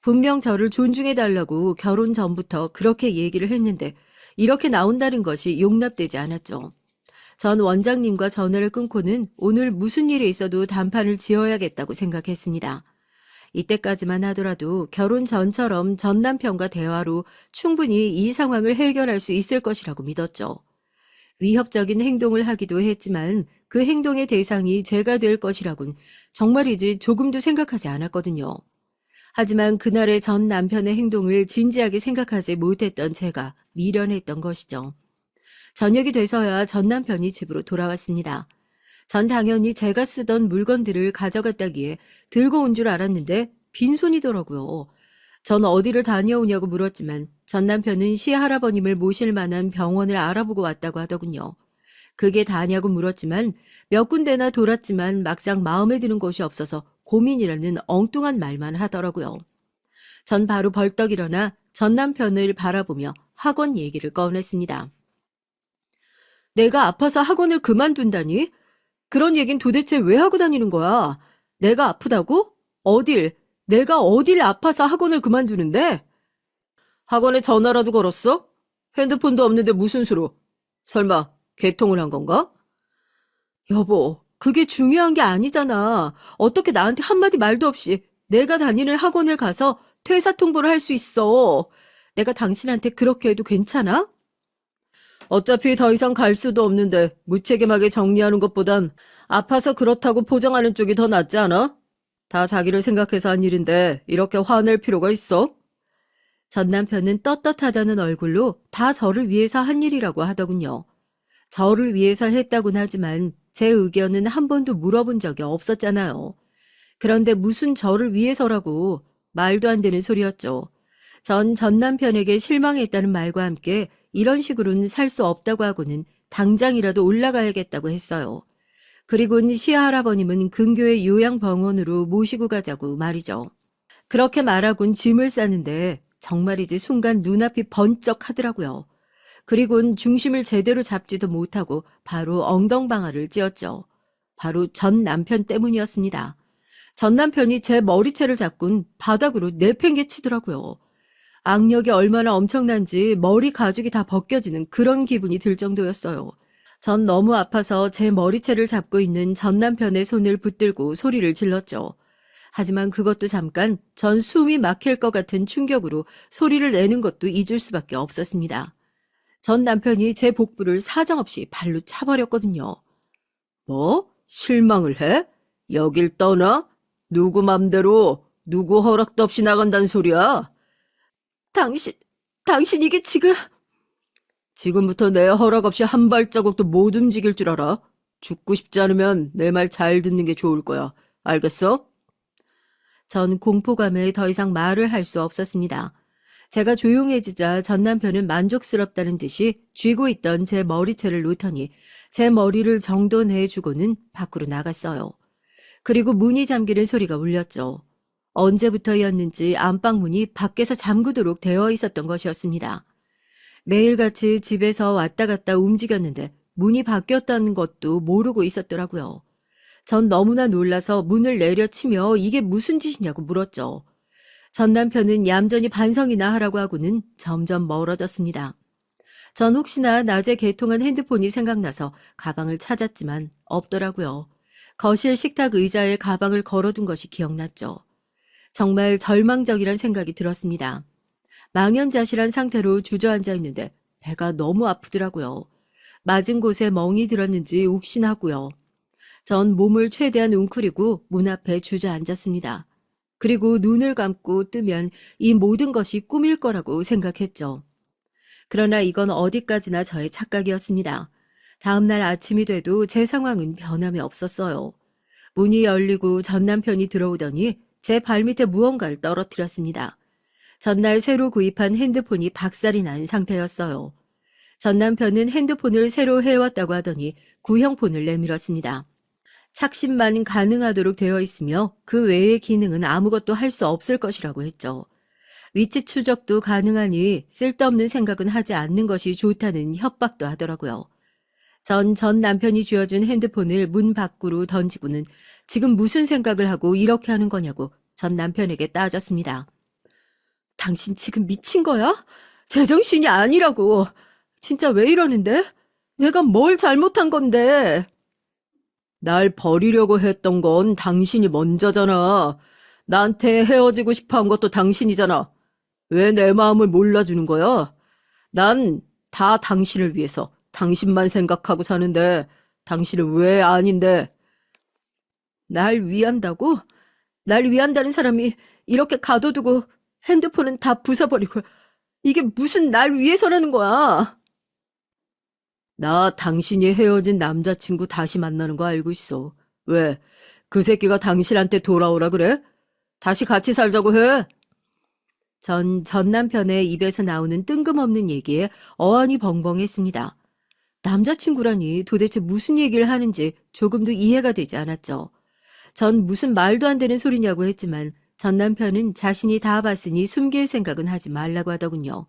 분명 저를 존중해달라고 결혼 전부터 그렇게 얘기를 했는데 이렇게 나온다는 것이 용납되지 않았죠. 전 원장님과 전화를 끊고는 오늘 무슨 일이 있어도 단판을 지어야겠다고 생각했습니다. 이때까지만 하더라도 결혼 전처럼 전 남편과 대화로 충분히 이 상황을 해결할 수 있을 것이라고 믿었죠. 위협적인 행동을 하기도 했지만 그 행동의 대상이 제가 될 것이라곤 정말이지 조금도 생각하지 않았거든요. 하지만 그날의 전 남편의 행동을 진지하게 생각하지 못했던 제가 미련했던 것이죠. 저녁이 돼서야 전 남편이 집으로 돌아왔습니다. 전 당연히 제가 쓰던 물건들을 가져갔다기에 들고 온 줄 알았는데 빈손이더라고요. 전 어디를 다녀오냐고 물었지만 전 남편은 시할아버님을 모실 만한 병원을 알아보고 왔다고 하더군요. 그게 다냐고 물었지만 몇 군데나 돌았지만 막상 마음에 드는 곳이 없어서 고민이라는 엉뚱한 말만 하더라고요. 전 바로 벌떡 일어나 전 남편을 바라보며 학원 얘기를 꺼냈습니다. 내가 아파서 학원을 그만둔다니? 그런 얘긴 도대체 왜 하고 다니는 거야? 내가 아프다고? 내가 어딜 아파서 학원을 그만두는데? 학원에 전화라도 걸었어? 핸드폰도 없는데 무슨 수로? 설마 개통을 한 건가? 여보, 그게 중요한 게 아니잖아. 어떻게 나한테 한마디 말도 없이 내가 다니는 학원을 가서 퇴사 통보를 할 수 있어. 내가 당신한테 그렇게 해도 괜찮아? 어차피 더 이상 갈 수도 없는데 무책임하게 정리하는 것보단 아파서 그렇다고 포장하는 쪽이 더 낫지 않아? 다 자기를 생각해서 한 일인데 이렇게 화낼 필요가 있어? 전 남편은 떳떳하다는 얼굴로 다 저를 위해서 한 일이라고 하더군요. 저를 위해서 했다곤 하지만 제 의견은 한 번도 물어본 적이 없었잖아요. 그런데 무슨 저를 위해서라고 말도 안 되는 소리였죠. 전 남편에게 실망했다는 말과 함께 이런 식으로는 살 수 없다고 하고는 당장이라도 올라가야겠다고 했어요. 그리고는 시할아버님은 근교의 요양병원으로 모시고 가자고 말이죠. 그렇게 말하곤 짐을 싸는데 정말이지 순간 눈앞이 번쩍 하더라고요. 그리고는 중심을 제대로 잡지도 못하고 바로 엉덩방아를 찧었죠. 바로 전 남편 때문이었습니다. 전 남편이 제 머리채를 잡곤 바닥으로 내팽개치더라고요. 악력이 얼마나 엄청난지 머리 가죽이 다 벗겨지는 그런 기분이 들 정도였어요. 전 너무 아파서 제 머리채를 잡고 있는 전 남편의 손을 붙들고 소리를 질렀죠. 하지만 그것도 잠깐 전 숨이 막힐 것 같은 충격으로 소리를 내는 것도 잊을 수밖에 없었습니다. 전 남편이 제 복부를 사정없이 발로 차버렸거든요. 뭐? 실망을 해? 여길 떠나? 누구 맘대로 누구 허락도 없이 나간다는 소리야? 당신, 당신 이게 지금부터 내 허락 없이 한 발자국도 못 움직일 줄 알아? 죽고 싶지 않으면 내 말 잘 듣는 게 좋을 거야. 알겠어? 전 공포감에 더 이상 말을 할 수 없었습니다. 제가 조용해지자 전 남편은 만족스럽다는 듯이 쥐고 있던 제 머리채를 놓더니 제 머리를 정돈해주고는 밖으로 나갔어요. 그리고 문이 잠기는 소리가 울렸죠. 언제부터였는지 안방문이 밖에서 잠그도록 되어 있었던 것이었습니다. 매일같이 집에서 왔다 갔다 움직였는데 문이 바뀌었다는 것도 모르고 있었더라고요. 전 너무나 놀라서 문을 내려치며 이게 무슨 짓이냐고 물었죠. 전 남편은 얌전히 반성이나 하라고 하고는 점점 멀어졌습니다. 전 혹시나 낮에 개통한 핸드폰이 생각나서 가방을 찾았지만 없더라고요. 거실 식탁 의자에 가방을 걸어둔 것이 기억났죠. 정말 절망적이란 생각이 들었습니다. 망연자실한 상태로 주저앉아 있는데 배가 너무 아프더라고요. 맞은 곳에 멍이 들었는지 욱신하고요. 전 몸을 최대한 웅크리고 문 앞에 주저앉았습니다. 그리고 눈을 감고 뜨면 이 모든 것이 꿈일 거라고 생각했죠. 그러나 이건 어디까지나 저의 착각이었습니다. 다음 날 아침이 돼도 제 상황은 변함이 없었어요. 문이 열리고 전 남편이 들어오더니 제 발밑에 무언가를 떨어뜨렸습니다. 전날 새로 구입한 핸드폰이 박살이 난 상태였어요. 전 남편은 핸드폰을 새로 해왔다고 하더니 구형폰을 내밀었습니다. 착신만 가능하도록 되어 있으며 그 외의 기능은 아무것도 할 수 없을 것이라고 했죠. 위치 추적도 가능하니 쓸데없는 생각은 하지 않는 것이 좋다는 협박도 하더라고요. 전 남편이 쥐어준 핸드폰을 문 밖으로 던지고는 지금 무슨 생각을 하고 이렇게 하는 거냐고 전 남편에게 따졌습니다. 당신 지금 미친 거야? 제정신이 아니라고. 진짜 왜 이러는데? 내가 뭘 잘못한 건데? 날 버리려고 했던 건 당신이 먼저잖아. 나한테 헤어지고 싶어 한 것도 당신이잖아. 왜 내 마음을 몰라주는 거야? 난 다 당신을 위해서 당신만 생각하고 사는데 당신은 왜 아닌데? 날 위한다고? 날 위한다는 사람이 이렇게 가둬두고 핸드폰은 다 부숴버리고 이게 무슨 날 위해서라는 거야? 나 당신이 헤어진 남자친구 다시 만나는 거 알고 있어. 왜? 그 새끼가 당신한테 돌아오라 그래? 다시 같이 살자고 해? 전 남편의 입에서 나오는 뜬금없는 얘기에 어안이 벙벙했습니다. 남자친구라니 도대체 무슨 얘기를 하는지 조금도 이해가 되지 않았죠. 전 무슨 말도 안 되는 소리냐고 했지만 전 남편은 자신이 다 봤으니 숨길 생각은 하지 말라고 하더군요.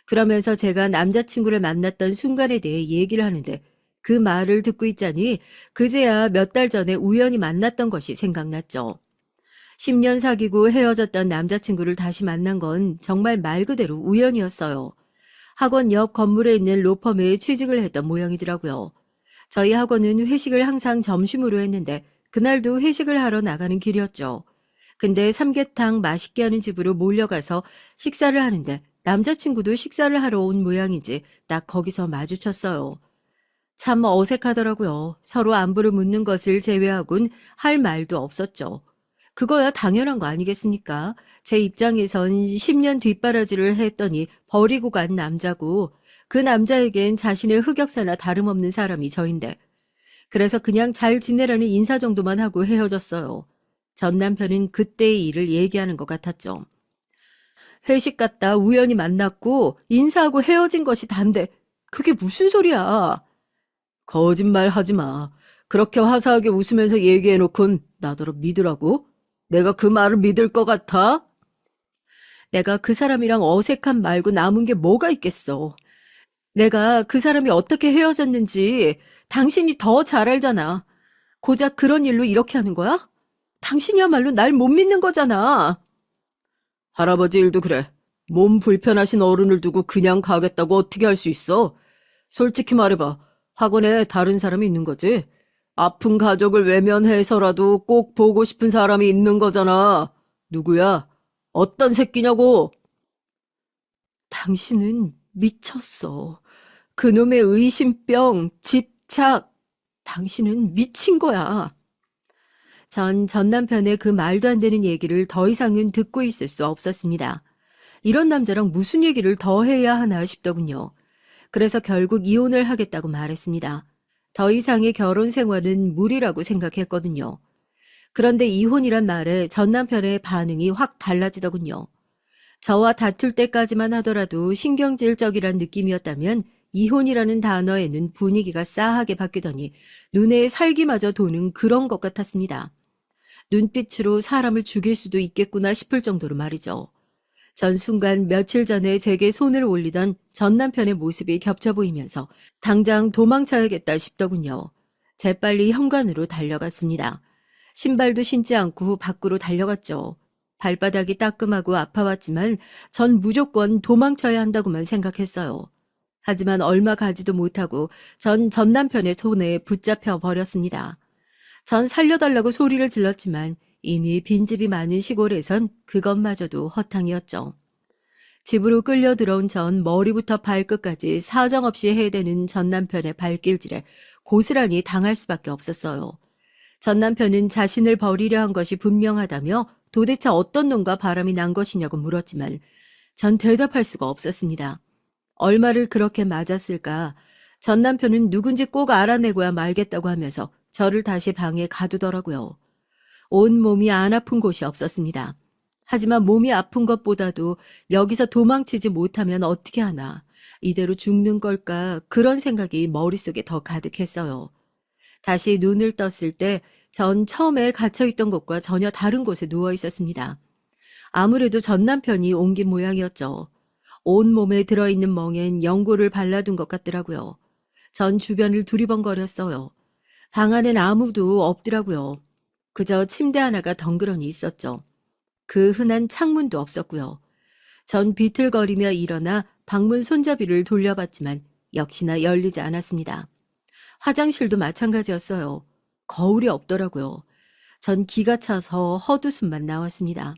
그러면서 제가 남자친구를 만났던 순간에 대해 얘기를 하는데 그 말을 듣고 있자니 그제야 몇 달 전에 우연히 만났던 것이 생각났죠. 10년 사귀고 헤어졌던 남자친구를 다시 만난 건 정말 말 그대로 우연이었어요. 학원 옆 건물에 있는 로펌에 취직을 했던 모양이더라고요. 저희 학원은 회식을 항상 점심으로 했는데 그날도 회식을 하러 나가는 길이었죠. 근데 삼계탕 맛있게 하는 집으로 몰려가서 식사를 하는데 남자친구도 식사를 하러 온 모양인지 딱 거기서 마주쳤어요. 참 어색하더라고요. 서로 안부를 묻는 것을 제외하곤 할 말도 없었죠. 그거야 당연한 거 아니겠습니까? 제 입장에선 10년 뒷바라지를 했더니 버리고 간 남자고 그 남자에겐 자신의 흑역사나 다름없는 사람이 저인데 그래서 그냥 잘 지내라는 인사 정도만 하고 헤어졌어요. 전 남편은 그때의 일을 얘기하는 것 같았죠. 회식 갔다 우연히 만났고 인사하고 헤어진 것이 단데 그게 무슨 소리야? 거짓말 하지 마. 그렇게 화사하게 웃으면서 얘기해놓곤 나더러 믿으라고? 내가 그 말을 믿을 것 같아? 내가 그 사람이랑 어색한 말고 남은 게 뭐가 있겠어. 내가 그 사람이 어떻게 헤어졌는지 당신이 더 잘 알잖아. 고작 그런 일로 이렇게 하는 거야? 당신이야말로 날 못 믿는 거잖아. 할아버지 일도 그래. 몸 불편하신 어른을 두고 그냥 가겠다고 어떻게 할 수 있어? 솔직히 말해봐. 학원에 다른 사람이 있는 거지? 아픈 가족을 외면해서라도 꼭 보고 싶은 사람이 있는 거잖아. 누구야? 어떤 새끼냐고? 당신은 미쳤어. 그놈의 의심병, 집착. 당신은 미친 거야. 전 남편의 그 말도 안 되는 얘기를 더 이상은 듣고 있을 수 없었습니다. 이런 남자랑 무슨 얘기를 더 해야 하나 싶더군요. 그래서 결국 이혼을 하겠다고 말했습니다. 더 이상의 결혼 생활은 무리라고 생각했거든요. 그런데 이혼이란 말에 전 남편의 반응이 확 달라지더군요. 저와 다툴 때까지만 하더라도 신경질적이란 느낌이었다면 이혼이라는 단어에는 분위기가 싸하게 바뀌더니 눈에 살기마저 도는 그런 것 같았습니다. 눈빛으로 사람을 죽일 수도 있겠구나 싶을 정도로 말이죠. 전 순간 며칠 전에 제게 손을 올리던 전 남편의 모습이 겹쳐 보이면서 당장 도망쳐야겠다 싶더군요. 재빨리 현관으로 달려갔습니다. 신발도 신지 않고 밖으로 달려갔죠. 발바닥이 따끔하고 아파왔지만 전 무조건 도망쳐야 한다고만 생각했어요. 하지만 얼마 가지도 못하고 전 남편의 손에 붙잡혀 버렸습니다. 전 살려달라고 소리를 질렀지만 이미 빈집이 많은 시골에선 그것마저도 허탕이었죠. 집으로 끌려 들어온 전 머리부터 발끝까지 사정없이 해대는 전 남편의 발길질에 고스란히 당할 수밖에 없었어요. 전 남편은 자신을 버리려 한 것이 분명하다며 도대체 어떤 놈과 바람이 난 것이냐고 물었지만 전 대답할 수가 없었습니다. 얼마를 그렇게 맞았을까? 전 남편은 누군지 꼭 알아내고야 말겠다고 하면서 저를 다시 방에 가두더라고요. 온 몸이 안 아픈 곳이 없었습니다. 하지만 몸이 아픈 것보다도 여기서 도망치지 못하면 어떻게 하나, 이대로 죽는 걸까 그런 생각이 머릿속에 더 가득했어요. 다시 눈을 떴을 때 전 처음에 갇혀있던 곳과 전혀 다른 곳에 누워 있었습니다. 아무래도 전 남편이 옮긴 모양이었죠. 온 몸에 들어있는 멍엔 연고를 발라둔 것 같더라고요. 전 주변을 두리번거렸어요. 방 안엔 아무도 없더라고요. 그저 침대 하나가 덩그러니 있었죠. 그 흔한 창문도 없었고요. 전 비틀거리며 일어나 방문 손잡이를 돌려봤지만 역시나 열리지 않았습니다. 화장실도 마찬가지였어요. 거울이 없더라고요. 전 기가 차서 헛웃음만 나왔습니다.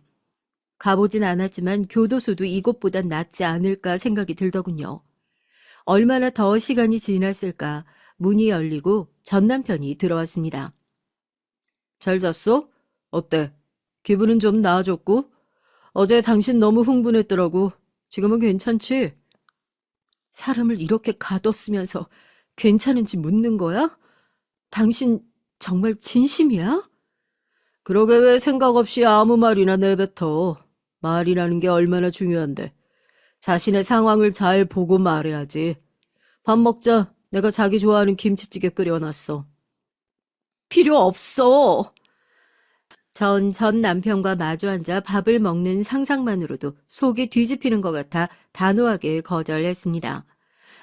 가보진 않았지만 교도소도 이곳보단 낫지 않을까 생각이 들더군요. 얼마나 더 시간이 지났을까 문이 열리고 전 남편이 들어왔습니다. 잘 잤어? 어때? 기분은 좀 나아졌고? 어제 당신 너무 흥분했더라고. 지금은 괜찮지? 사람을 이렇게 가뒀으면서 괜찮은지 묻는 거야? 당신 정말 진심이야? 그러게 왜 생각 없이 아무 말이나 내뱉어. 말이라는 게 얼마나 중요한데. 자신의 상황을 잘 보고 말해야지. 밥 먹자. 내가 자기 좋아하는 김치찌개 끓여놨어. 필요 없어. 전 남편과 마주 앉아 밥을 먹는 상상만으로도 속이 뒤집히는 것 같아 단호하게 거절했습니다.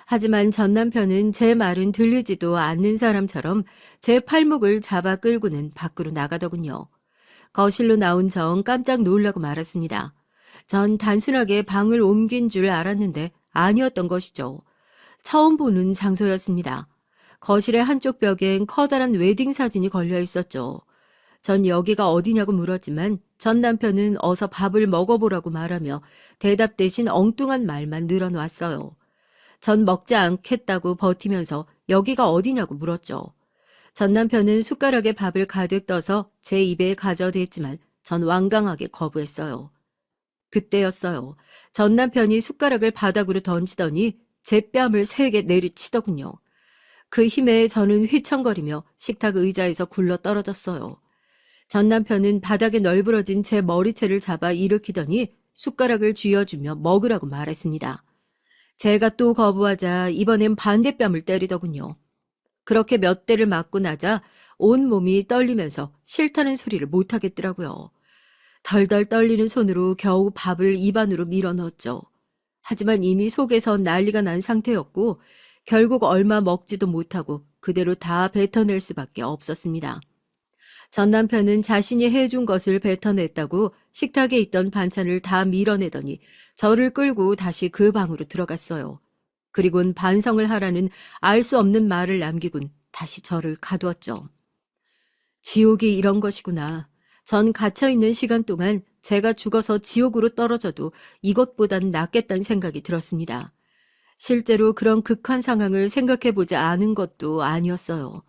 하지만 전 남편은 제 말은 들리지도 않는 사람처럼 제 팔목을 잡아 끌고는 밖으로 나가더군요. 거실로 나온 전 깜짝 놀라고 말았습니다. 전 단순하게 방을 옮긴 줄 알았는데 아니었던 것이죠. 처음 보는 장소였습니다. 거실의 한쪽 벽엔 커다란 웨딩 사진이 걸려 있었죠. 전 여기가 어디냐고 물었지만 전 남편은 어서 밥을 먹어보라고 말하며 대답 대신 엉뚱한 말만 늘어놨어요. 전 먹지 않겠다고 버티면서 여기가 어디냐고 물었죠. 전 남편은 숟가락에 밥을 가득 떠서 제 입에 가져댔지만 전 완강하게 거부했어요. 그때였어요. 전 남편이 숟가락을 바닥으로 던지더니 제 뺨을 세게 내리치더군요. 그 힘에 저는 휘청거리며 식탁 의자에서 굴러 떨어졌어요. 전 남편은 바닥에 널브러진 제 머리채를 잡아 일으키더니 숟가락을 쥐어주며 먹으라고 말했습니다. 제가 또 거부하자 이번엔 반대뺨을 때리더군요. 그렇게 몇 대를 맞고 나자 온 몸이 떨리면서 싫다는 소리를 못하겠더라고요. 덜덜 떨리는 손으로 겨우 밥을 입 안으로 밀어넣었죠. 하지만 이미 속에서 난리가 난 상태였고 결국 얼마 먹지도 못하고 그대로 다 뱉어낼 수밖에 없었습니다. 전 남편은 자신이 해준 것을 뱉어냈다고 식탁에 있던 반찬을 다 밀어내더니 저를 끌고 다시 그 방으로 들어갔어요. 그리곤 반성을 하라는 알 수 없는 말을 남기곤 다시 저를 가두었죠. 지옥이 이런 것이구나. 전 갇혀있는 시간 동안 제가 죽어서 지옥으로 떨어져도 이것보단 낫겠다는 생각이 들었습니다. 실제로 그런 극한 상황을 생각해보지 않은 것도 아니었어요.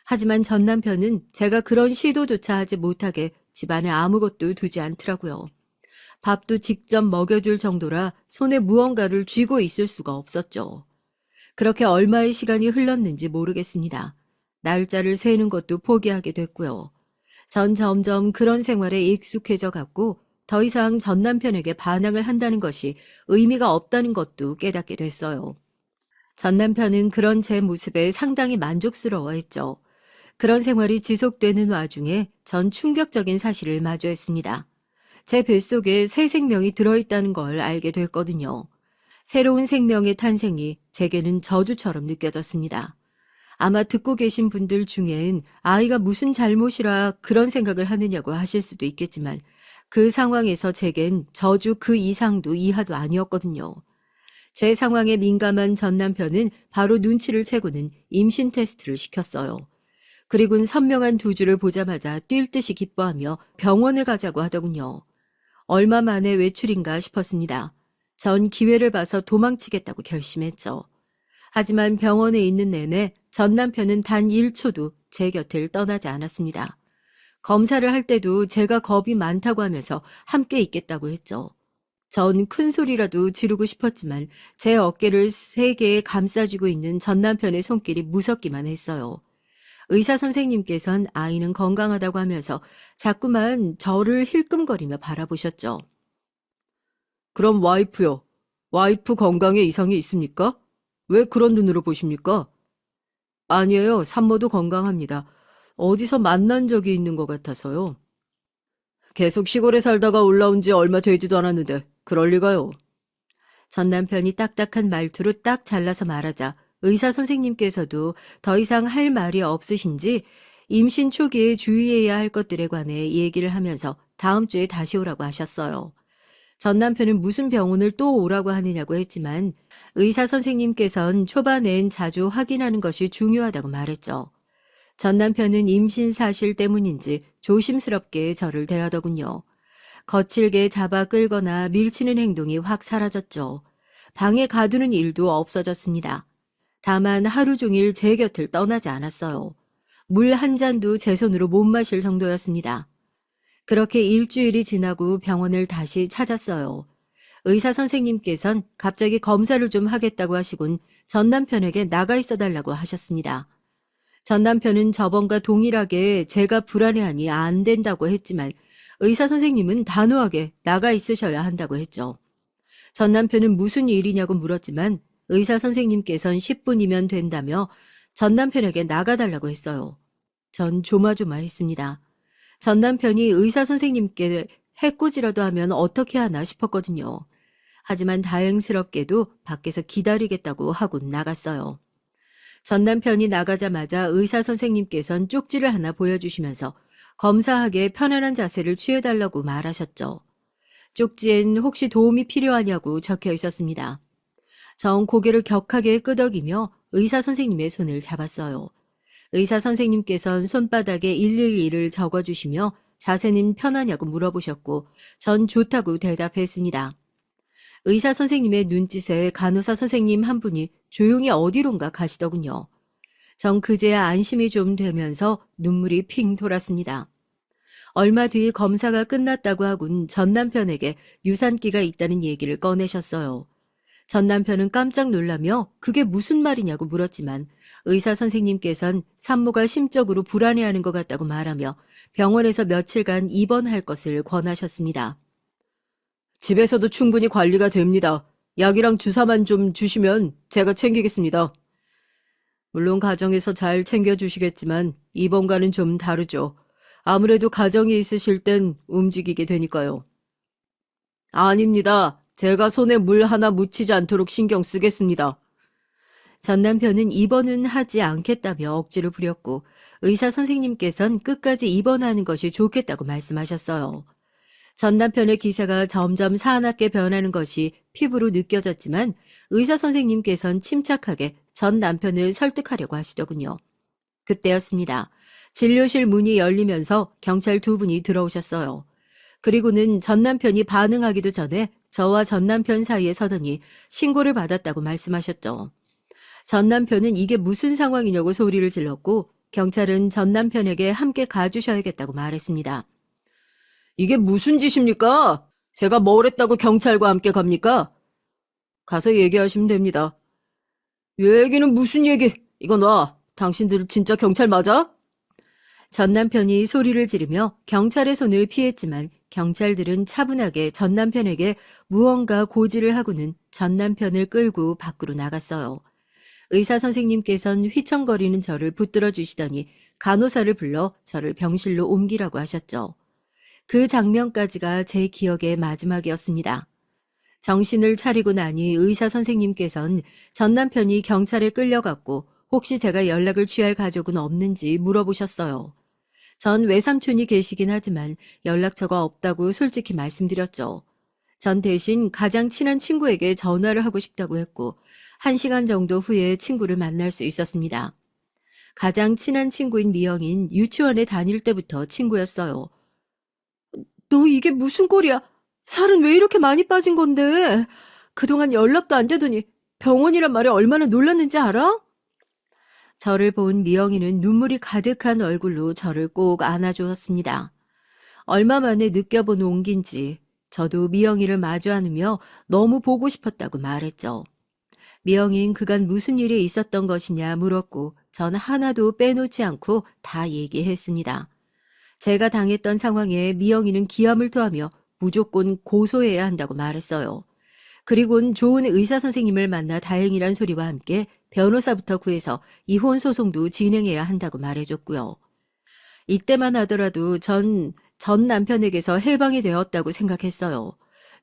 하지만 전 남편은 제가 그런 시도조차 하지 못하게 집안에 아무것도 두지 않더라고요. 밥도 직접 먹여줄 정도라 손에 무언가를 쥐고 있을 수가 없었죠. 그렇게 얼마의 시간이 흘렀는지 모르겠습니다. 날짜를 세는 것도 포기하게 됐고요. 전 점점 그런 생활에 익숙해져 갔고 더 이상 전 남편에게 반항을 한다는 것이 의미가 없다는 것도 깨닫게 됐어요. 전 남편은 그런 제 모습에 상당히 만족스러워했죠. 그런 생활이 지속되는 와중에 전 충격적인 사실을 마주했습니다. 제 뱃속에 새 생명이 들어있다는 걸 알게 됐거든요. 새로운 생명의 탄생이 제게는 저주처럼 느껴졌습니다. 아마 듣고 계신 분들 중엔 아이가 무슨 잘못이라 그런 생각을 하느냐고 하실 수도 있겠지만 그 상황에서 제겐 저주 그 이상도 이하도 아니었거든요. 제 상황에 민감한 전 남편은 바로 눈치를 채고는 임신 테스트를 시켰어요. 그리고는 선명한 두 줄을 보자마자 뛸 듯이 기뻐하며 병원을 가자고 하더군요. 얼마 만에 외출인가 싶었습니다. 전 기회를 봐서 도망치겠다고 결심했죠. 하지만 병원에 있는 내내 전 남편은 단 1초도 제 곁을 떠나지 않았습니다. 검사를 할 때도 제가 겁이 많다고 하면서 함께 있겠다고 했죠. 전 큰 소리라도 지르고 싶었지만 제 어깨를 세게 감싸주고 있는 전 남편의 손길이 무섭기만 했어요. 의사 선생님께선 아이는 건강하다고 하면서 자꾸만 저를 힐끔거리며 바라보셨죠. 그럼 와이프요. 와이프 건강에 이상이 있습니까? 왜 그런 눈으로 보십니까? 아니에요. 산모도 건강합니다. 어디서 만난 적이 있는 것 같아서요. 계속 시골에 살다가 올라온 지 얼마 되지도 않았는데 그럴 리가요. 전 남편이 딱딱한 말투로 딱 잘라서 말하자 의사 선생님께서도 더 이상 할 말이 없으신지 임신 초기에 주의해야 할 것들에 관해 얘기를 하면서 다음 주에 다시 오라고 하셨어요. 전 남편은 무슨 병원을 또 오라고 하느냐고 했지만 의사 선생님께선 초반엔 자주 확인하는 것이 중요하다고 말했죠. 전 남편은 임신 사실 때문인지 조심스럽게 저를 대하더군요. 거칠게 잡아 끌거나 밀치는 행동이 확 사라졌죠. 방에 가두는 일도 없어졌습니다. 다만 하루 종일 제 곁을 떠나지 않았어요. 물 한 잔도 제 손으로 못 마실 정도였습니다. 그렇게 일주일이 지나고 병원을 다시 찾았어요. 의사 선생님께선 갑자기 검사를 좀 하겠다고 하시곤 전 남편에게 나가 있어 달라고 하셨습니다. 전 남편은 저번과 동일하게 제가 불안해하니 안 된다고 했지만 의사 선생님은 단호하게 나가 있으셔야 한다고 했죠. 전 남편은 무슨 일이냐고 물었지만 의사 선생님께선 10분이면 된다며 전 남편에게 나가달라고 했어요. 전 조마조마했습니다. 전 남편이 의사 선생님께 해코지라도 하면 어떻게 하나 싶었거든요. 하지만 다행스럽게도 밖에서 기다리겠다고 하고 나갔어요. 전 남편이 나가자마자 의사 선생님께선 쪽지를 하나 보여주시면서 검사하기에 편안한 자세를 취해달라고 말하셨죠. 쪽지엔 혹시 도움이 필요하냐고 적혀 있었습니다. 전 고개를 격하게 끄덕이며 의사 선생님의 손을 잡았어요. 의사 선생님께선 손바닥에 112를 적어주시며 자세는 편하냐고 물어보셨고 전 좋다고 대답했습니다. 의사 선생님의 눈짓에 간호사 선생님 한 분이 조용히 어디론가 가시더군요. 전 그제야 안심이 좀 되면서 눈물이 핑 돌았습니다. 얼마 뒤 검사가 끝났다고 하곤 전 남편에게 유산기가 있다는 얘기를 꺼내셨어요. 전 남편은 깜짝 놀라며 그게 무슨 말이냐고 물었지만 의사 선생님께선 산모가 심적으로 불안해하는 것 같다고 말하며 병원에서 며칠간 입원할 것을 권하셨습니다. 집에서도 충분히 관리가 됩니다. 약이랑 주사만 좀 주시면 제가 챙기겠습니다. 물론 가정에서 잘 챙겨주시겠지만 입원과는 좀 다르죠. 아무래도 가정이 있으실 땐 움직이게 되니까요. 아닙니다. 제가 손에 물 하나 묻히지 않도록 신경 쓰겠습니다. 전 남편은 입원은 하지 않겠다며 억지를 부렸고 의사 선생님께선 끝까지 입원하는 것이 좋겠다고 말씀하셨어요. 전 남편의 기세가 점점 사납게 변하는 것이 피부로 느껴졌지만 의사 선생님께선 침착하게 전 남편을 설득하려고 하시더군요. 그때였습니다. 진료실 문이 열리면서 경찰 두 분이 들어오셨어요. 그리고는 전 남편이 반응하기도 전에 저와 전 남편 사이에 서더니 신고를 받았다고 말씀하셨죠. 전 남편은 이게 무슨 상황이냐고 소리를 질렀고 경찰은 전 남편에게 함께 가주셔야겠다고 말했습니다. 이게 무슨 짓입니까? 제가 뭘 했다고 경찰과 함께 갑니까? 가서 얘기하시면 됩니다. 얘기는 무슨 얘기? 이거 놔. 당신들 진짜 경찰 맞아? 전 남편이 소리를 지르며 경찰의 손을 피했지만 경찰들은 차분하게 전 남편에게 무언가 고지를 하고는 전 남편을 끌고 밖으로 나갔어요. 의사 선생님께선 휘청거리는 저를 붙들어 주시더니 간호사를 불러 저를 병실로 옮기라고 하셨죠. 그 장면까지가 제 기억의 마지막이었습니다. 정신을 차리고 나니 의사 선생님께선 전 남편이 경찰에 끌려갔고 혹시 제가 연락을 취할 가족은 없는지 물어보셨어요. 전 외삼촌이 계시긴 하지만 연락처가 없다고 솔직히 말씀드렸죠. 전 대신 가장 친한 친구에게 전화를 하고 싶다고 했고 1시간 정도 후에 친구를 만날 수 있었습니다. 가장 친한 친구인 미영인 유치원에 다닐 때부터 친구였어요. 너 이게 무슨 꼴이야? 살은 왜 이렇게 많이 빠진 건데? 그동안 연락도 안 되더니 병원이란 말에 얼마나 놀랐는지 알아? 저를 본 미영이는 눈물이 가득한 얼굴로 저를 꼭 안아주었습니다. 얼마 만에 느껴본 온기인지 저도 미영이를 마주 안으며 너무 보고 싶었다고 말했죠. 미영인 그간 무슨 일이 있었던 것이냐 물었고 전 하나도 빼놓지 않고 다 얘기했습니다. 제가 당했던 상황에 미영이는 기함을 토하며 무조건 고소해야 한다고 말했어요. 그리곤 좋은 의사 선생님을 만나 다행이란 소리와 함께 변호사부터 구해서 이혼 소송도 진행해야 한다고 말해줬고요. 이때만 하더라도 전 남편에게서 해방이 되었다고 생각했어요.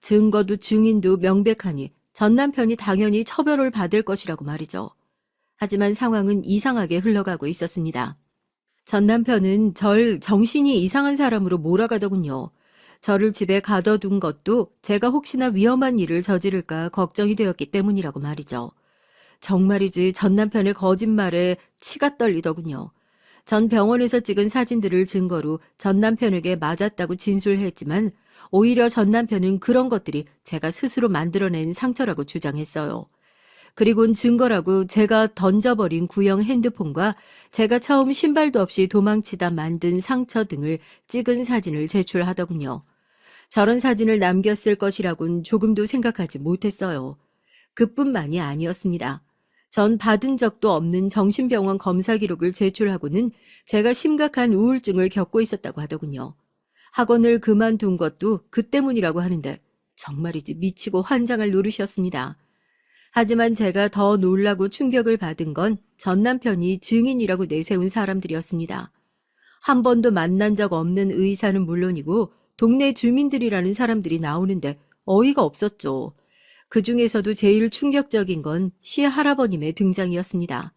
증거도 증인도 명백하니 전 남편이 당연히 처벌을 받을 것이라고 말이죠. 하지만 상황은 이상하게 흘러가고 있었습니다. 전 남편은 절 정신이 이상한 사람으로 몰아가더군요. 저를 집에 가둬둔 것도 제가 혹시나 위험한 일을 저지를까 걱정이 되었기 때문이라고 말이죠. 정말이지 전 남편의 거짓말에 치가 떨리더군요. 전 병원에서 찍은 사진들을 증거로 전 남편에게 맞았다고 진술했지만 오히려 전 남편은 그런 것들이 제가 스스로 만들어낸 상처라고 주장했어요. 그리곤 증거라고 제가 던져버린 구형 핸드폰과 제가 처음 신발도 없이 도망치다 만든 상처 등을 찍은 사진을 제출하더군요. 저런 사진을 남겼을 것이라곤 조금도 생각하지 못했어요. 그뿐만이 아니었습니다. 전 받은 적도 없는 정신병원 검사 기록을 제출하고는 제가 심각한 우울증을 겪고 있었다고 하더군요. 학원을 그만둔 것도 그 때문이라고 하는데 정말이지 미치고 환장할 노릇이었습니다. 하지만 제가 더 놀라고 충격을 받은 건 전 남편이 증인이라고 내세운 사람들이었습니다. 한 번도 만난 적 없는 의사는 물론이고 동네 주민들이라는 사람들이 나오는데 어이가 없었죠. 그 중에서도 제일 충격적인 건 시할아버님의 등장이었습니다.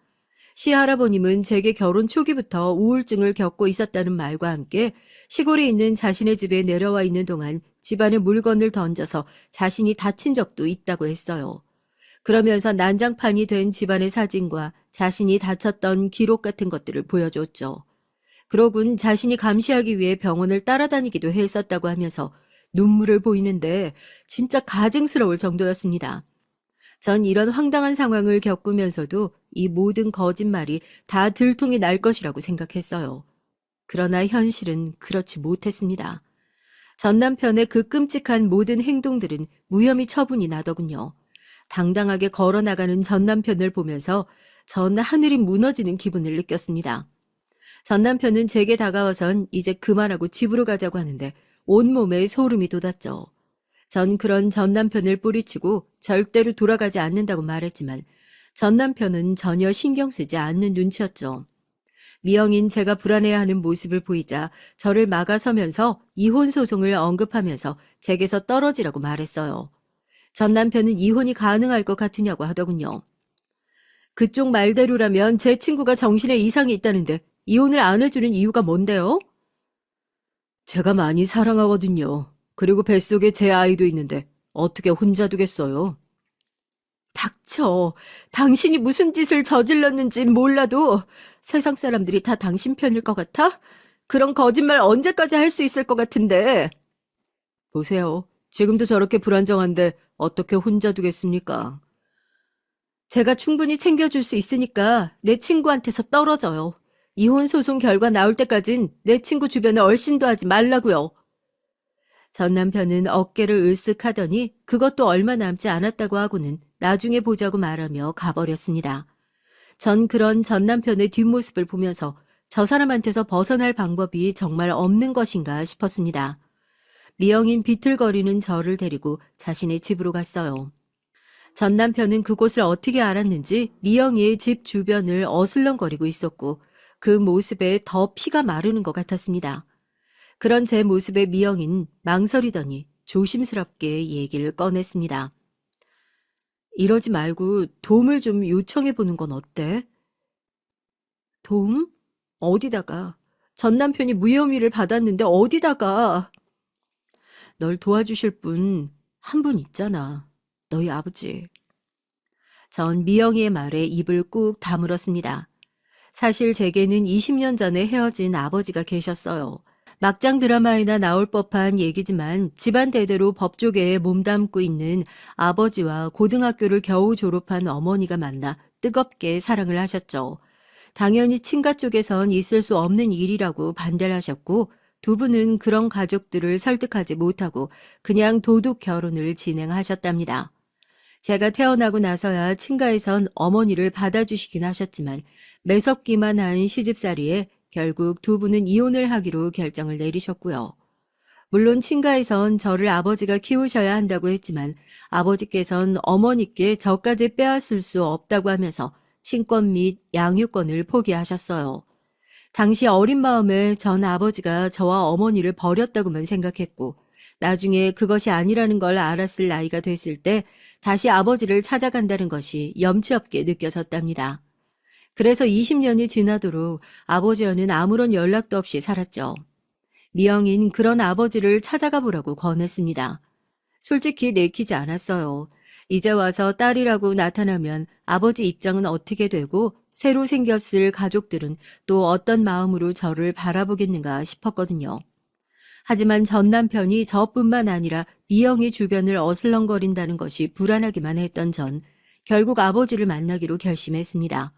시할아버님은 제게 결혼 초기부터 우울증을 겪고 있었다는 말과 함께 시골에 있는 자신의 집에 내려와 있는 동안 집안에 물건을 던져서 자신이 다친 적도 있다고 했어요. 그러면서 난장판이 된 집안의 사진과 자신이 다쳤던 기록 같은 것들을 보여줬죠. 그러군 자신이 감시하기 위해 병원을 따라다니기도 했었다고 하면서 눈물을 보이는데 진짜 가증스러울 정도였습니다. 전 이런 황당한 상황을 겪으면서도 이 모든 거짓말이 다 들통이 날 것이라고 생각했어요. 그러나 현실은 그렇지 못했습니다. 전 남편의 그 끔찍한 모든 행동들은 무혐의 처분이 나더군요. 당당하게 걸어나가는 전 남편을 보면서 전 하늘이 무너지는 기분을 느꼈습니다. 전 남편은 제게 다가와선 이제 그만하고 집으로 가자고 하는데 온몸에 소름이 돋았죠. 전 그런 전 남편을 뿌리치고 절대로 돌아가지 않는다고 말했지만 전 남편은 전혀 신경 쓰지 않는 눈치였죠. 미영인 제가 불안해하는 모습을 보이자 저를 막아서면서 이혼 소송을 언급하면서 제게서 떨어지라고 말했어요. 전 남편은 이혼이 가능할 것 같으냐고 하더군요. 그쪽 말대로라면 제 친구가 정신에 이상이 있다는데 이혼을 안 해주는 이유가 뭔데요? 제가 많이 사랑하거든요. 그리고 뱃속에 제 아이도 있는데 어떻게 혼자 두겠어요? 닥쳐. 당신이 무슨 짓을 저질렀는지 몰라도 세상 사람들이 다 당신 편일 것 같아? 그런 거짓말 언제까지 할 수 있을 것 같은데. 보세요. 지금도 저렇게 불안정한데 어떻게 혼자 두겠습니까? 제가 충분히 챙겨줄 수 있으니까 내 친구한테서 떨어져요. 이혼 소송 결과 나올 때까진 내 친구 주변에 얼씬도 하지 말라고요. 전 남편은 어깨를 으쓱하더니 그것도 얼마 남지 않았다고 하고는 나중에 보자고 말하며 가버렸습니다. 전 그런 전 남편의 뒷모습을 보면서 저 사람한테서 벗어날 방법이 정말 없는 것인가 싶었습니다. 미영인 비틀거리는 저를 데리고 자신의 집으로 갔어요. 전 남편은 그곳을 어떻게 알았는지 미영이의 집 주변을 어슬렁거리고 있었고 그 모습에 더 피가 마르는 것 같았습니다. 그런 제 모습에 미영인 망설이더니 조심스럽게 얘기를 꺼냈습니다. 이러지 말고 도움을 좀 요청해보는 건 어때? 도움? 어디다가? 전 남편이 무혐의를 받았는데 어디다가? 널 도와주실 분 한 분 있잖아. 너희 아버지. 전 미영이의 말에 입을 꾹 다물었습니다. 사실 제게는 20년 전에 헤어진 아버지가 계셨어요. 막장 드라마에나 나올 법한 얘기지만 집안 대대로 법조계에 몸담고 있는 아버지와 고등학교를 겨우 졸업한 어머니가 만나 뜨겁게 사랑을 하셨죠. 당연히 친가 쪽에선 있을 수 없는 일이라고 반대를 하셨고 두 분은 그런 가족들을 설득하지 못하고 그냥 도둑 결혼을 진행하셨답니다. 제가 태어나고 나서야 친가에선 어머니를 받아주시긴 하셨지만 매섭기만 한 시집살이에 결국 두 분은 이혼을 하기로 결정을 내리셨고요. 물론 친가에선 저를 아버지가 키우셔야 한다고 했지만 아버지께선 어머니께 저까지 빼앗을 수 없다고 하면서 친권 및 양육권을 포기하셨어요. 당시 어린 마음에 전 아버지가 저와 어머니를 버렸다고만 생각했고 나중에 그것이 아니라는 걸 알았을 나이가 됐을 때 다시 아버지를 찾아간다는 것이 염치 없게 느껴졌답니다. 그래서 20년이 지나도록 아버지와는 아무런 연락도 없이 살았죠. 미영인 그런 아버지를 찾아가 보라고 권했습니다. 솔직히 내키지 않았어요. 이제 와서 딸이라고 나타나면 아버지 입장은 어떻게 되고 새로 생겼을 가족들은 또 어떤 마음으로 저를 바라보겠는가 싶었거든요. 하지만 전 남편이 저뿐만 아니라 미영이 주변을 어슬렁거린다는 것이 불안하기만 했던 전 결국 아버지를 만나기로 결심했습니다.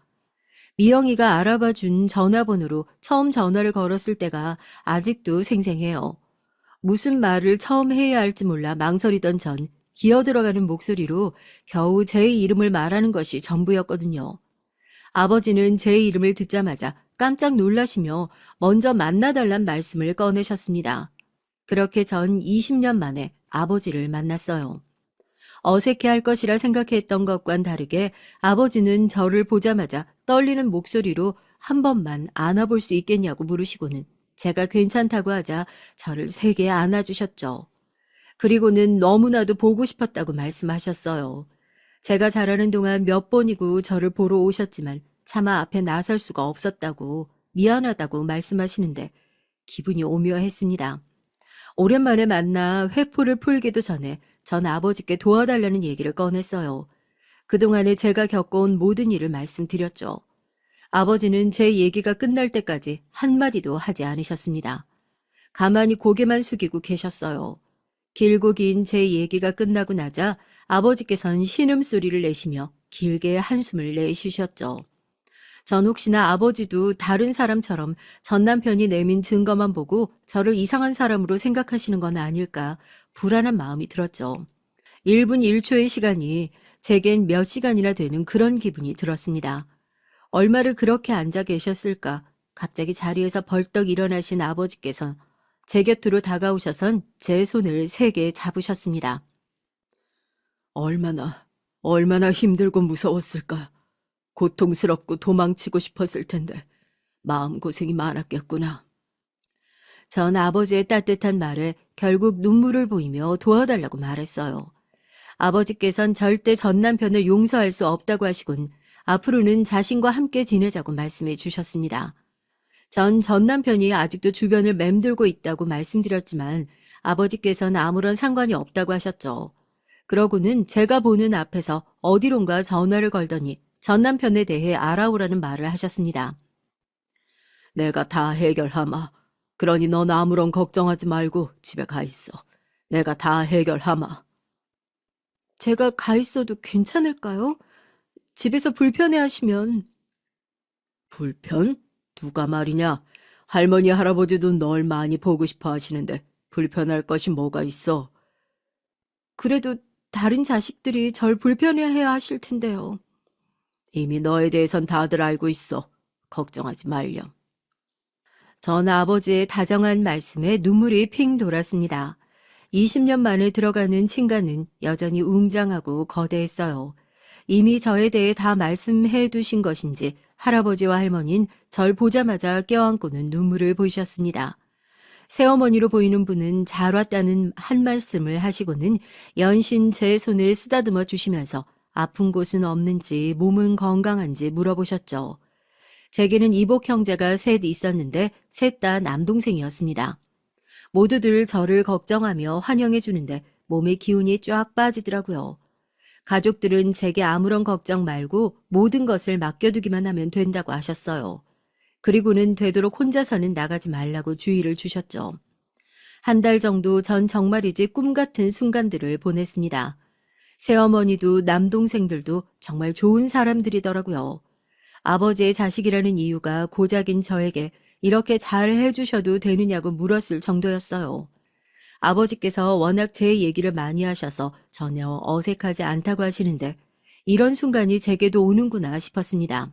미영이가 알아봐 준 전화번호로 처음 전화를 걸었을 때가 아직도 생생해요. 무슨 말을 처음 해야 할지 몰라 망설이던 전 기어들어가는 목소리로 겨우 제 이름을 말하는 것이 전부였거든요. 아버지는 제 이름을 듣자마자 깜짝 놀라시며 먼저 만나달란 말씀을 꺼내셨습니다. 그렇게 전 20년 만에 아버지를 만났어요. 어색해할 것이라 생각했던 것과는 다르게 아버지는 저를 보자마자 떨리는 목소리로 한 번만 안아볼 수 있겠냐고 물으시고는 제가 괜찮다고 하자 저를 세게 안아주셨죠. 그리고는 너무나도 보고 싶었다고 말씀하셨어요. 제가 자라는 동안 몇 번이고 저를 보러 오셨지만 차마 앞에 나설 수가 없었다고 미안하다고 말씀하시는데 기분이 오묘했습니다. 오랜만에 만나 회포를 풀기도 전에 전 아버지께 도와달라는 얘기를 꺼냈어요. 그동안에 제가 겪어온 모든 일을 말씀드렸죠. 아버지는 제 얘기가 끝날 때까지 한마디도 하지 않으셨습니다. 가만히 고개만 숙이고 계셨어요. 길고 긴 제 얘기가 끝나고 나자 아버지께서는 신음소리를 내시며 길게 한숨을 내쉬셨죠. 전 혹시나 아버지도 다른 사람처럼 전 남편이 내민 증거만 보고 저를 이상한 사람으로 생각하시는 건 아닐까 불안한 마음이 들었죠. 1분 1초의 시간이 제겐 몇 시간이나 되는 그런 기분이 들었습니다. 얼마를 그렇게 앉아 계셨을까 갑자기 자리에서 벌떡 일어나신 아버지께서 제 곁으로 다가오셔선 제 손을 세게 잡으셨습니다. 얼마나 힘들고 무서웠을까. 고통스럽고 도망치고 싶었을 텐데 마음고생이 많았겠구나. 전 아버지의 따뜻한 말에 결국 눈물을 보이며 도와달라고 말했어요. 아버지께선 절대 전 남편을 용서할 수 없다고 하시곤 앞으로는 자신과 함께 지내자고 말씀해 주셨습니다. 전 남편이 아직도 주변을 맴돌고 있다고 말씀드렸지만 아버지께서는 아무런 상관이 없다고 하셨죠. 그러고는 제가 보는 앞에서 어디론가 전화를 걸더니 전 남편에 대해 알아오라는 말을 하셨습니다. 내가 다 해결하마. 그러니 넌 아무런 걱정하지 말고 집에 가 있어. 내가 다 해결하마. 제가 가 있어도 괜찮을까요? 집에서 불편해하시면. 불편? 누가 말이냐? 할머니, 할아버지도 널 많이 보고 싶어 하시는데 불편할 것이 뭐가 있어? 그래도 다른 자식들이 절 불편해해야 하실 텐데요. 이미 너에 대해선 다들 알고 있어. 걱정하지 말렴. 전 아버지의 다정한 말씀에 눈물이 핑 돌았습니다. 20년 만에 들어가는 친가는 여전히 웅장하고 거대했어요. 이미 저에 대해 다 말씀해 두신 것인지 할아버지와 할머니는 절 보자마자 껴안고는 눈물을 보이셨습니다. 새어머니로 보이는 분은 잘 왔다는 한 말씀을 하시고는 연신 제 손을 쓰다듬어 주시면서 아픈 곳은 없는지 몸은 건강한지 물어보셨죠. 제게는 이복 형제가 셋 있었는데 셋 다 남동생이었습니다. 모두들 저를 걱정하며 환영해 주는데 몸의 기운이 쫙 빠지더라고요. 가족들은 제게 아무런 걱정 말고 모든 것을 맡겨두기만 하면 된다고 하셨어요. 그리고는 되도록 혼자서는 나가지 말라고 주의를 주셨죠. 한 달 정도 전 정말이지 꿈 같은 순간들을 보냈습니다. 새어머니도 남동생들도 정말 좋은 사람들이더라고요. 아버지의 자식이라는 이유가 고작인 저에게 이렇게 잘 해주셔도 되느냐고 물었을 정도였어요. 아버지께서 워낙 제 얘기를 많이 하셔서 전혀 어색하지 않다고 하시는데 이런 순간이 제게도 오는구나 싶었습니다.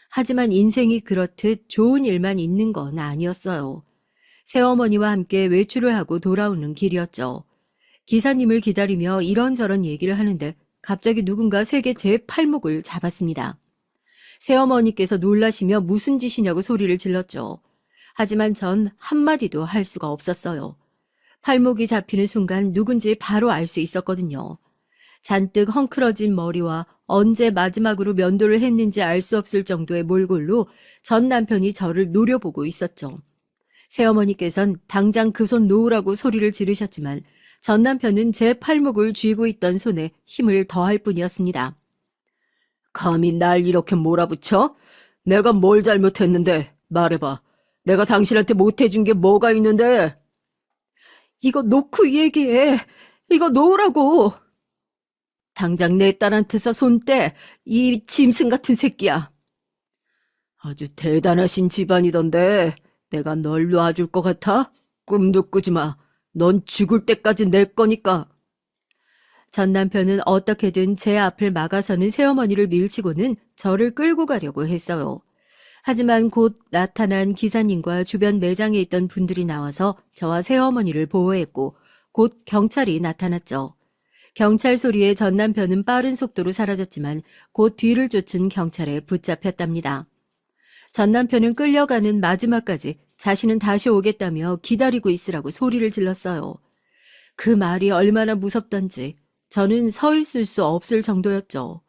하지만 인생이 그렇듯 좋은 일만 있는 건 아니었어요. 새어머니와 함께 외출을 하고 돌아오는 길이었죠. 기사님을 기다리며 이런저런 얘기를 하는데 갑자기 누군가 세게 제 팔목을 잡았습니다. 새어머니께서 놀라시며 무슨 짓이냐고 소리를 질렀죠. 하지만 전 한마디도 할 수가 없었어요. 팔목이 잡히는 순간 누군지 바로 알 수 있었거든요. 잔뜩 헝클어진 머리와 언제 마지막으로 면도를 했는지 알 수 없을 정도의 몰골로 전 남편이 저를 노려보고 있었죠. 새어머니께선 당장 그 손 놓으라고 소리를 지르셨지만 전 남편은 제 팔목을 쥐고 있던 손에 힘을 더할 뿐이었습니다. 감히 날 이렇게 몰아붙여? 내가 뭘 잘못했는데 말해봐. 내가 당신한테 못해준 게 뭐가 있는데? 이거 놓고 얘기해. 이거 놓으라고. 당장 내 딸한테서 손 떼. 이 짐승 같은 새끼야. 아주 대단하신 집안이던데 내가 널 놔줄 것 같아? 꿈도 꾸지 마. 넌 죽을 때까지 내 거니까. 전 남편은 어떻게든 제 앞을 막아서는 새어머니를 밀치고는 저를 끌고 가려고 했어요. 하지만 곧 나타난 기사님과 주변 매장에 있던 분들이 나와서 저와 새어머니를 보호했고 곧 경찰이 나타났죠. 경찰 소리에 전 남편은 빠른 속도로 사라졌지만 곧 뒤를 쫓은 경찰에 붙잡혔답니다. 전 남편은 끌려가는 마지막까지 자신은 다시 오겠다며 기다리고 있으라고 소리를 질렀어요. 그 말이 얼마나 무섭던지 저는 서 있을 수 없을 정도였죠.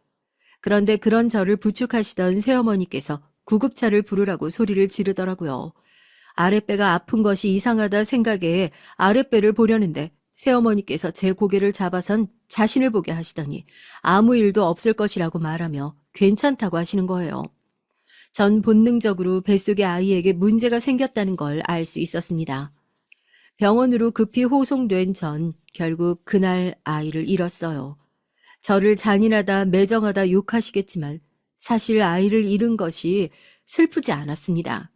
그런데 그런 저를 부축하시던 새어머니께서 구급차를 부르라고 소리를 지르더라고요. 아랫배가 아픈 것이 이상하다 생각에 아랫배를 보려는데 새어머니께서 제 고개를 잡아선 자신을 보게 하시더니 아무 일도 없을 것이라고 말하며 괜찮다고 하시는 거예요. 전 본능적으로 뱃속의 아이에게 문제가 생겼다는 걸 알 수 있었습니다. 병원으로 급히 호송된 전 결국 그날 아이를 잃었어요. 저를 잔인하다 매정하다 욕하시겠지만 사실 아이를 잃은 것이 슬프지 않았습니다.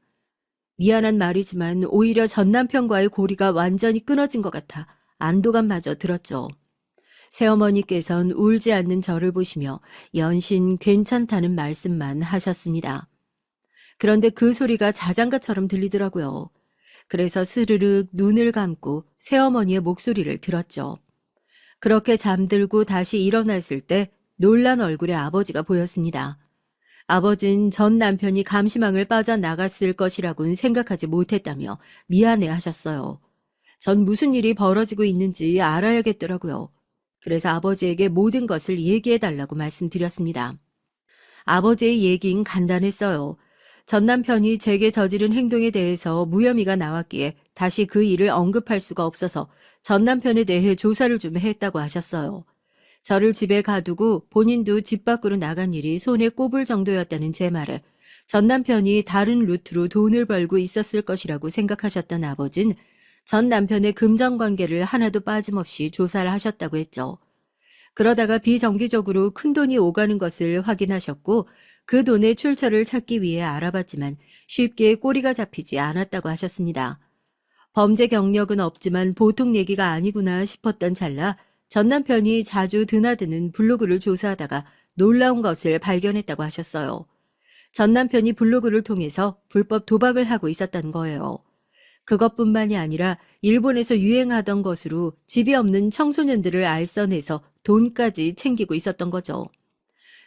미안한 말이지만 오히려 전 남편과의 고리가 완전히 끊어진 것 같아 안도감마저 들었죠. 새어머니께선 울지 않는 저를 보시며 연신 괜찮다는 말씀만 하셨습니다. 그런데 그 소리가 자장가처럼 들리더라고요. 그래서 스르륵 눈을 감고 새어머니의 목소리를 들었죠. 그렇게 잠들고 다시 일어났을 때 놀란 얼굴의 아버지가 보였습니다. 아버진 전 남편이 감시망을 빠져나갔을 것이라고는 생각하지 못했다며 미안해 하셨어요. 전 무슨 일이 벌어지고 있는지 알아야겠더라고요. 그래서 아버지에게 모든 것을 얘기해달라고 말씀드렸습니다. 아버지의 얘기는 간단했어요. 전 남편이 제게 저지른 행동에 대해서 무혐의가 나왔기에 다시 그 일을 언급할 수가 없어서 전 남편에 대해 조사를 좀 했다고 하셨어요. 저를 집에 가두고 본인도 집 밖으로 나간 일이 손에 꼽을 정도였다는 제 말에 전 남편이 다른 루트로 돈을 벌고 있었을 것이라고 생각하셨던 아버진 전 남편의 금전 관계를 하나도 빠짐없이 조사를 하셨다고 했죠. 그러다가 비정기적으로 큰돈이 오가는 것을 확인하셨고 그 돈의 출처를 찾기 위해 알아봤지만 쉽게 꼬리가 잡히지 않았다고 하셨습니다. 범죄 경력은 없지만 보통 얘기가 아니구나 싶었던 찰나 전 남편이 자주 드나드는 블로그를 조사하다가 놀라운 것을 발견했다고 하셨어요. 전 남편이 블로그를 통해서 불법 도박을 하고 있었다는 거예요. 그것뿐만이 아니라 일본에서 유행하던 것으로 집이 없는 청소년들을 알선해서 돈까지 챙기고 있었던 거죠.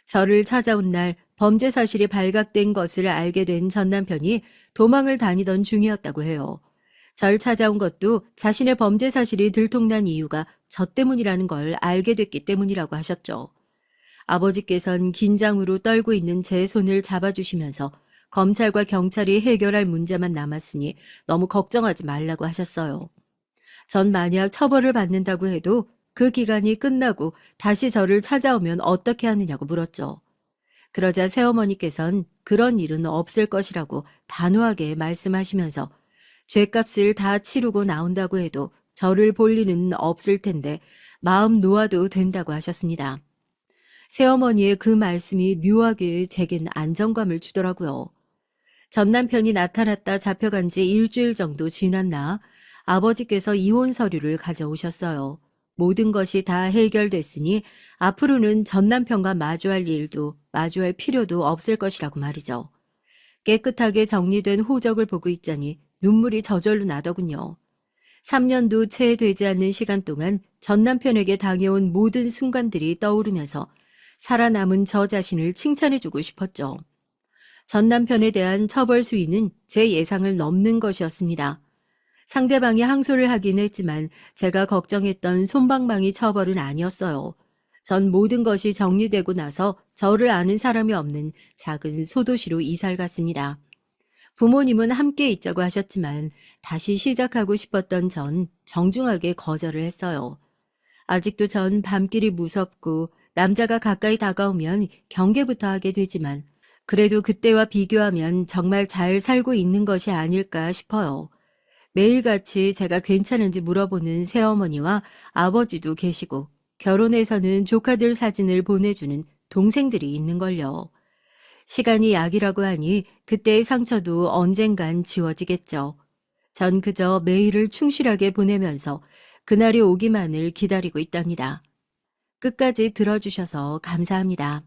저를 찾아온 날 범죄 사실이 발각된 것을 알게 된 전 남편이 도망을 다니던 중이었다고 해요. 절 찾아온 것도 자신의 범죄 사실이 들통난 이유가 저 때문이라는 걸 알게 됐기 때문이라고 하셨죠. 아버지께선 긴장으로 떨고 있는 제 손을 잡아주시면서 검찰과 경찰이 해결할 문제만 남았으니 너무 걱정하지 말라고 하셨어요. 전 만약 처벌을 받는다고 해도 그 기간이 끝나고 다시 저를 찾아오면 어떻게 하느냐고 물었죠. 그러자 새어머니께선 그런 일은 없을 것이라고 단호하게 말씀하시면서 죗값을 다 치르고 나온다고 해도 저를 볼 일은 없을 텐데 마음 놓아도 된다고 하셨습니다. 새어머니의 그 말씀이 묘하게 제겐 안정감을 주더라고요. 전 남편이 나타났다 잡혀간 지 일주일 정도 지났나 아버지께서 이혼 서류를 가져오셨어요. 모든 것이 다 해결됐으니 앞으로는 전 남편과 마주할 일도 마주할 필요도 없을 것이라고 말이죠. 깨끗하게 정리된 호적을 보고 있자니 눈물이 저절로 나더군요. 3년도 채 되지 않는 시간 동안 전 남편에게 당해온 모든 순간들이 떠오르면서 살아남은 저 자신을 칭찬해주고 싶었죠. 전 남편에 대한 처벌 수위는 제 예상을 넘는 것이었습니다. 상대방이 항소를 하긴 했지만 제가 걱정했던 솜방망이 처벌은 아니었어요. 전 모든 것이 정리되고 나서 저를 아는 사람이 없는 작은 소도시로 이사를 갔습니다. 부모님은 함께 있자고 하셨지만 다시 시작하고 싶었던 전 정중하게 거절을 했어요. 아직도 전 밤길이 무섭고 남자가 가까이 다가오면 경계부터 하게 되지만 그래도 그때와 비교하면 정말 잘 살고 있는 것이 아닐까 싶어요. 매일같이 제가 괜찮은지 물어보는 새어머니와 아버지도 계시고 결혼해서는 조카들 사진을 보내주는 동생들이 있는걸요. 시간이 약이라고 하니 그때의 상처도 언젠간 지워지겠죠. 전 그저 매일을 충실하게 보내면서 그날이 오기만을 기다리고 있답니다. 끝까지 들어주셔서 감사합니다.